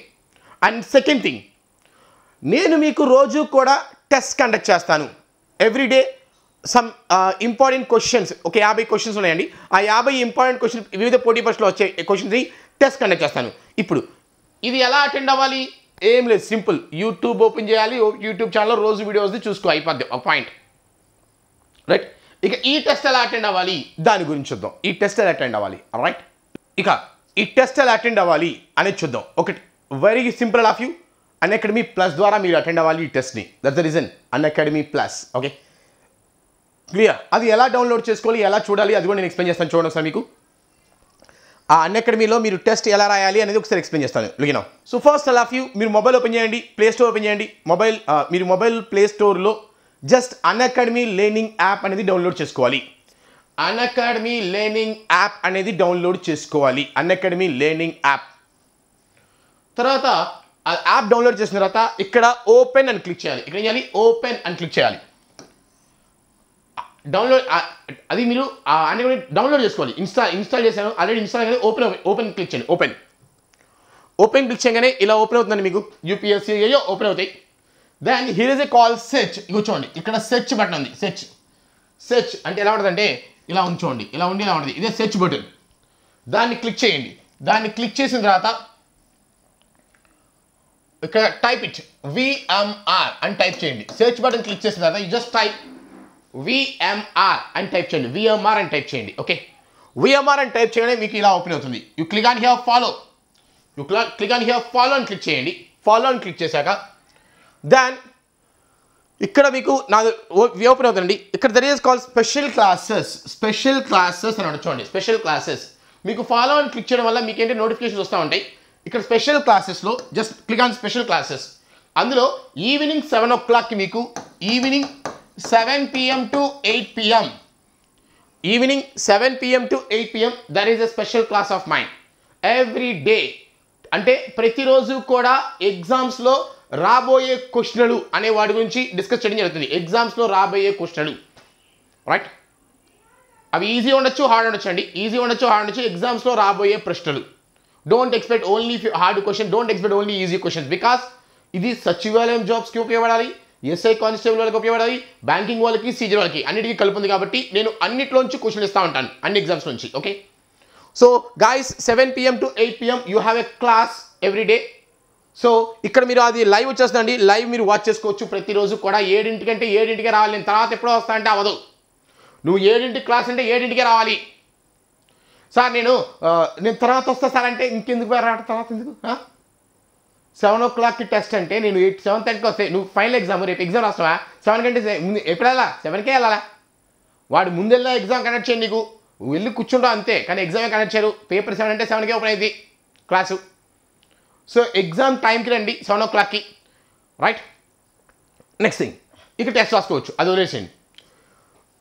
అండ్ సెకండ్ థింగ్, నేను మీకు రోజు కూడా టెస్ట్ కండక్ట్ చేస్తాను. ఎవ్రీడే సమ్ ఇంపార్టెంట్ క్వశ్చన్స్, ఒక 50 క్వశ్చన్స్ ఉన్నాయండి. ఆ 50 ఇంపార్టెంట్ క్వశ్చన్ వివిధ పోటీ పరీక్షలో వచ్చే క్వశ్చన్స్ని టెస్ట్ కండక్ట్ చేస్తాను. ఇప్పుడు ఇది ఎలా అటెండ్ అవ్వాలి? ఏం లేదు, సింపుల్. యూట్యూబ్ ఓపెన్ చేయాలి, యూట్యూబ్ ఛానల్లో రోజు వీడియోస్ని చూసుకో, అయిపోద్ది ఒక పాయింట్. రైట్. ఇక ఈ టెస్ట్ ఎలా అటెండ్ అవ్వాలి దాని గురించి చూద్దాం. ఈ టెస్ట్ ఎలా అటెండ్ అవ్వాలి, రైట్. ఇక ఈ టెస్ట్ ఎలా అటెండ్ అవ్వాలి అనేది చూద్దాం. ఒకటి very simple of you, Unacademy plus ద్వారా మీరు అటెండ్ అవ్వాలి ఈ టెస్ట్ని. That's the reason, Unacademy plus. Okay, clear. అది ఎలా డౌన్లోడ్ చేసుకోవాలి, ఎలా చూడాలి, అది కూడా నేను ఎక్స్ప్లెయిన్ చేస్తాను. చూడండి సార్, మీకు ఆ అన్అకాడమీలో మీరు టెస్ట్ ఎలా రాయాలి అనేది ఒకసారి ఎక్స్ప్లెయిన్ చేస్తాను. లిగినా. So first all of you, మీరు మొబైల్ ఓపెన్ చేయండి, ప్లే స్టోర్ ఓపెన్ చేయండి. మీరు మొబైల్ ప్లే స్టోర్లో జస్ట్ అన్అకాడమీ లెర్నింగ్ యాప్ అనేది డౌన్లోడ్ చేసుకోవాలి. అన్అకాడమీ లెర్నింగ్ యాప్ అనేది డౌన్లోడ్ చేసుకోవాలి. అన్అకాడమీ లెర్నింగ్ యాప్ తర్వాత ఆ యాప్ డౌన్లోడ్ చేసిన తర్వాత ఇక్కడ ఓపెన్ అని క్లిక్ చేయాలి. ఇక్కడ ఏం చేయాలి? ఓపెన్ అని క్లిక్ చేయాలి. డౌన్లోడ్ అది మీరు అన్ని డౌన్లోడ్ చేసుకోవాలి. ఇన్స్టాల్ చేశాను ఆల్రెడీ. ఇన్స్టాల్ కానీ ఓపెన్ క్లిక్ చేయండి. ఓపెన్ క్లిక్ చేయగానే ఇలా ఓపెన్ అవుతుందండి. మీకు యూపీఎస్సీ ఏయో ఓపెన్ అవుతాయి. Then here is a call search. కూర్చోండి, ఇక్కడ సెర్చ్ బటన్ ఉంది. సెర్చ్ అంటే ఎలా ఉంటుందంటే ఇలా ఉంచోండి, ఇలా ఉంటుంది. ఇదే సెర్చ్ బటన్. దాన్ని క్లిక్ చేయండి. దాన్ని క్లిక్ చేసిన తర్వాత ఇక్కడ టైప్ ఇట్ విఎంఆర్ అని టైప్ చేయండి. సెర్చ్ బటన్ క్లిక్ చేసిన తర్వాత యూ జస్ట్ టైప్ విఎంఆర్ అని టైప్ చేయండి. విఎంఆర్ అని టైప్ చేయండి. ఓకే, విఎంఆర్ అని టైప్ చేయగానే మీకు ఇలా ఓపెన్ అవుతుంది. You click on here follow. Follow అని క్లిక్ చేయండి. ఫాలో అని క్లిక్ చేశాక దెన్ ఇక్కడ మీకు నాది ఓపెన్ అవుతుందండి. ఇక్కడ there is call special classes అని చూడండి. స్పెషల్ క్లాసెస్ మీకు ఫాలో అని క్లిక్ చేయడం వల్ల మీకు ఏంటి నోటిఫికేషన్స్ వస్తూ ఉంటాయి. ఇక్కడ స్పెషల్ క్లాసెస్లో just click on special classes. అందులో ఈవినింగ్ 7 o'clock మీకు evening 7 PM to 8 PM evening 7 PM to 8 PM that is a special class of mind every day. అంటే ప్రతిరోజు కూడా ఎగ్జామ్స్లో రాబోయే క్వశ్చన్లు అనే వాటి గురించి డిస్కస్ చేయడం జరుగుతుంది. ఎగ్జామ్స్లో రాబోయే క్వశ్చన్లు, రైట్. అవి ఈజీ ఉండొచ్చు, హార్డ్ ఉండొచ్చు అండి. ఈజీ ఉండొచ్చు, హార్డ్ ఉండొచ్చు. ఎగ్జామ్స్లో రాబోయే ప్రశ్నలు. Don't expect only hard question, don't expect only easy questions. Because ఇది సచివాలయం జాబ్స్కి ఉపయోగపడాలి, ఎస్ఐ కానిస్టేబుల్ వాళ్ళకి ఉపయోగపడాలి, బ్యాంకింగ్ వాళ్ళకి, సీజర్ వాళ్ళకి, అన్నిటికీ కలుపుంది. కాబట్టి నేను అన్నిట్లోంచి క్వశ్చన్ ఇస్తూ ఉంటాను, అన్ని ఎగ్జామ్స్ నుంచి. Okay, so guys 7 PM to 8 PM you have a class every day. So ఇక్కడ మీరు అది లైవ్ వచ్చేస్తుందండి. లైవ్ మీరు వాచ్ చేసుకోవచ్చు ప్రతిరోజు కూడా. 7 కంటే 7 రావాలి. నేను తర్వాత ఎప్పుడో వస్తా అంటే అవ్వదు. నువ్వు 7 క్లాస్ అంటే 7 రావాలి. సార్ నేను తర్వాత వస్తా సార్ అంటే ఇంకెందుకు తర్వాత ఎందుకు? 7 o'clock టెస్ట్ అంటే నేను 7:30కి వస్తే నువ్వు ఫైనల్ ఎగ్జామ్ రేపు ఎగ్జామ్ రాస్తావా? 7 కంటే ముందు ఎప్పుడు వెళ్ళాలా? 7కే వెళ్ళాలా? వాడు ముందెళ్ళా ఎగ్జామ్ కండక్ట్ చేయండి. నీకు వెళ్ళి కూర్చుంటావు అంతే, కానీ ఎగ్జామే కండక్ట్ చేయరు. పేపర్ 7 అంటే 7కే ఓపెన్ అయింది క్లాసు. సో ఎగ్జామ్ టైంకి రండి 7 o'clockకి, రైట్. నెక్స్ట్ థింగ్, ఇక టెస్ట్ రాసుకోవచ్చు, అది వదిలేసేయండి.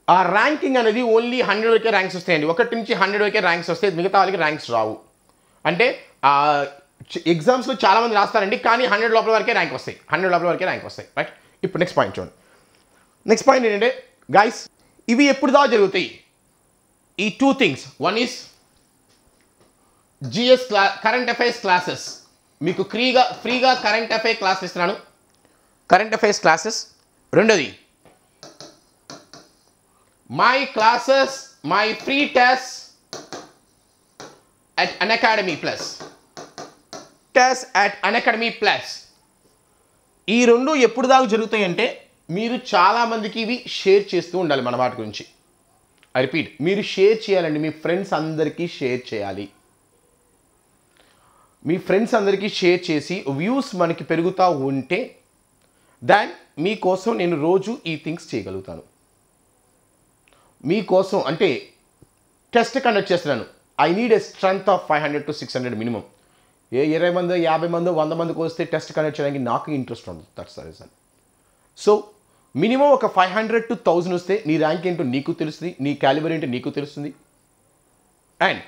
ఆ ర్యాంకింగ్ అనేది ఓన్లీ 100 వరకే ర్యాంక్స్ వస్తాయండి. 1 నుంచి 100 వరకే ర్యాంక్స్ వస్తాయి, మిగతా వాళ్ళకి ర్యాంక్స్ రావు. అంటే ఎగ్జామ్స్లో చాలామంది రాస్తారండి, కానీ 100 లోపల వరకే ర్యాంక్ వస్తాయి, 100 లోపల వరకే ర్యాంక్ వస్తాయి, రైట్. ఇప్పుడు నెక్స్ట్ పాయింట్ చూడండి. నెక్స్ట్ పాయింట్ ఏంటంటే గైస్, ఇవి ఎప్పుడు దాకా జరుగుతాయి? ఈ 2 things. One is GS current affairs classes. మీకు ఫ్రీగా కరెంట్ అఫైర్ క్లాసెస్ ఇస్తున్నాను, కరెంట్ అఫైర్స్ క్లాసెస్. రెండోది my classes, my free test at Unacademy plus, test at Unacademy plus. ఈ రెండు ఎప్పుడు దాకా జరుగుతాయి అంటే మీరు చాలామందికి ఇవి షేర్ చేస్తూ ఉండాలి మన వాటి గురించి. ఐ రిపీట్, మీరు షేర్ చేయాలండి, మీ ఫ్రెండ్స్ అందరికీ షేర్ చేయాలి. మీ ఫ్రెండ్స్ అందరికీ షేర్ చేసి వ్యూస్ మనకి పెరుగుతూ ఉంటే దాన్ మీకోసం నేను రోజు ఈ థింగ్స్ చేయగలుగుతాను. మీకోసం అంటే టెస్ట్ కండక్ట్ చేస్తున్నాను, I need a strength of 500 to 600 minimum. 20 మంది 50 మంది 100 మందికి వస్తే టెస్ట్ కండక్ట్ చేయడానికి నాకు ఇంట్రెస్ట్ ఉండదు. That's the reason. So minimum ఒక 500 to 1000 వస్తే నీ ర్యాంక్ ఏంటో నీకు తెలుస్తుంది, నీ క్యాలిబర్ ఏంటో నీకు తెలుస్తుంది, అండ్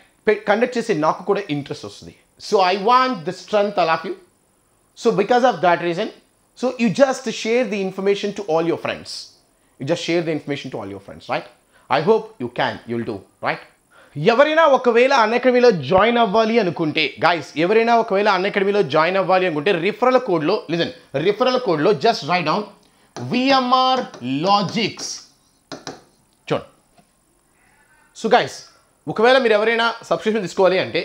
కండక్ట్ చేసే నాకు కూడా ఇంట్రెస్ట్ వస్తుంది. So I want the strength all of you. So because of that reason, so you just share the information to all your friends. You just share the information to all your friends, right. I hope you can, you'll do, right. ఎవరైనా ఒకవేళ అన్అకాడమీలో join అవ్వాలి అనుకుంటే guys, ఎవరైనా ఒకవేళ అన్అకాడమీలో join అవ్వాలి అనుకుంటే referral కోడ్లో, listen, referral కోడ్లో just right down VMR Logics. చూడండి. సో గైస్, ఒకవేళ మీరు ఎవరైనా సబ్స్క్రిప్షన్ తీసుకోవాలి అంటే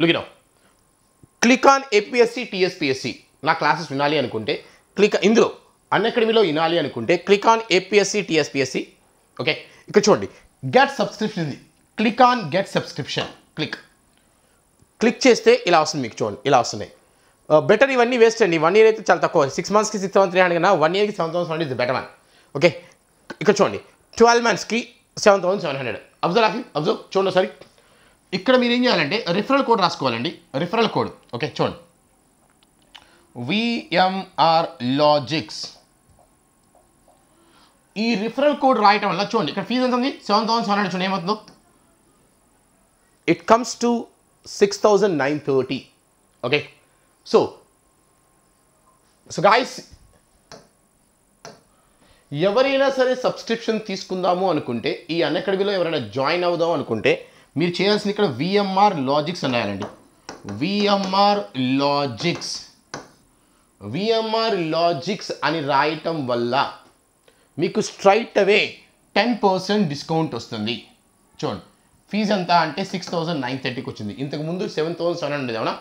look now, click on APSC TSPSC. నా క్లాసెస్ వినాలి అనుకుంటే క్లిక్, ఇందులో అన్అకాడమీలో వినాలి అనుకుంటే click on APSC TSPSC. Okay, ఇక్కడ చూడండి, గెట్ సబ్స్క్రిప్షన్ ఉంది. Click on get subscription. Click చేస్తే ఇలా వస్తుంది మీకు. చూడండి, ఇలా వస్తున్నాయి. బెటర్ ఇవన్నీ వేస్ట్ అండి. 1 year అయితే చాలా తక్కువ. 6 monthsకి 6,300 కన్నా 1 yearకి 7,100 ఇస్ బెటర్ వన్. ఓకే, ఇక్కడ చూడండి, 12 monthsకి 7,700. అబ్జర్వ్ చూడండి ఒకసారి. ఇక్కడ మీరు ఏం చేయాలంటే రిఫరల్ కోడ్ రాసుకోవాలండి. రిఫరల్ కోడ్, ఓకే, చూడండి, VMR Logics. ఈ రిఫరల్ కోడ్ రాయటం వల్ల చూడండి, ఇక్కడ ఫీజు ఎంత ఉంది? 7,700. చూడండి ఏమవుతుందో. It comes to 6,930. Okay, so guys, ఎవరైనా సరే సబ్స్క్రిప్షన్ తీసుకుందాము అనుకుంటే, ఈ అన్అకాడమీలో ఎవరైనా జాయిన్ అవుదాం అనుకుంటే మీరు చేయాల్సింది ఇక్కడ VMR Logics అని రాయాలండి. VMR Logics అని రాయటం వల్ల మీకు స్ట్రైట్ అవే 10% డిస్కౌంట్ వస్తుంది. చూడండి, ఫీజు ఎంత అంటే 6,930కి వచ్చింది. ఇంతకుముందు 7,700 ఉండేది, అవునా?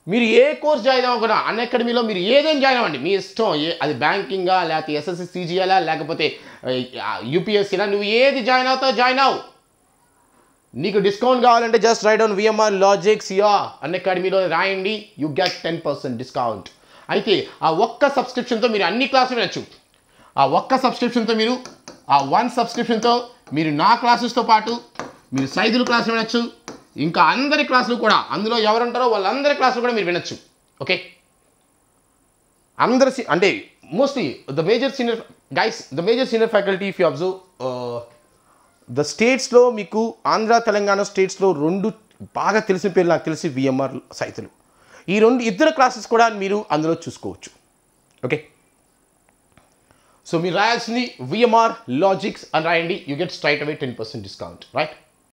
మీరు ఏ కోర్స్ జాయిన్ అవ్వకుండా అన్అకాడమీలో మీరు ఏదైనా జాయిన్ అవ్వండి, మీ ఇష్టం. అది బ్యాంకింగా, లేకపోతే SSC CGLా, లేకపోతే UPSCనా, నువ్వు ఏది జాయిన్ అవుతావు జాయిన్ అవ్వు. నీకు డిస్కౌంట్ కావాలంటే just right down VMR Logics అన్అకాడమీలో రాయండి, యూ గెట్ 10% డిస్కౌంట్. అయితే ఆ ఒక్క సబ్స్క్రిప్షన్తో మీరు అన్ని క్లాసులు వినొచ్చు. ఆ ఒక్క సబ్స్క్రిప్షన్తో మీరు, ఆ 1 సబ్స్క్రిప్షన్తో మీరు నా క్లాసెస్తో పాటు మీరు సైదుల క్లాసులు వినొచ్చు, ఇంకా అందరి క్లాసులు కూడా, అందులో ఎవరుంటారో వాళ్ళందరి క్లాసులు కూడా మీరు వినొచ్చు. ఓకే, అందరి అంటే mostly the major senior faculty, if you observe the స్టేట్స్లో, మీకు ఆంధ్ర తెలంగాణ స్టేట్స్లో 2 బాగా తెలిసిన పేర్లు నాకు తెలిసి VMR సైతులు. ఈ 2 ఇద్దరు క్లాసెస్ కూడా మీరు అందులో చూసుకోవచ్చు. ఓకే, సో మీరు రాయాల్సింది VMR Logics అని రాయండి, you get straight away 10% discount, right.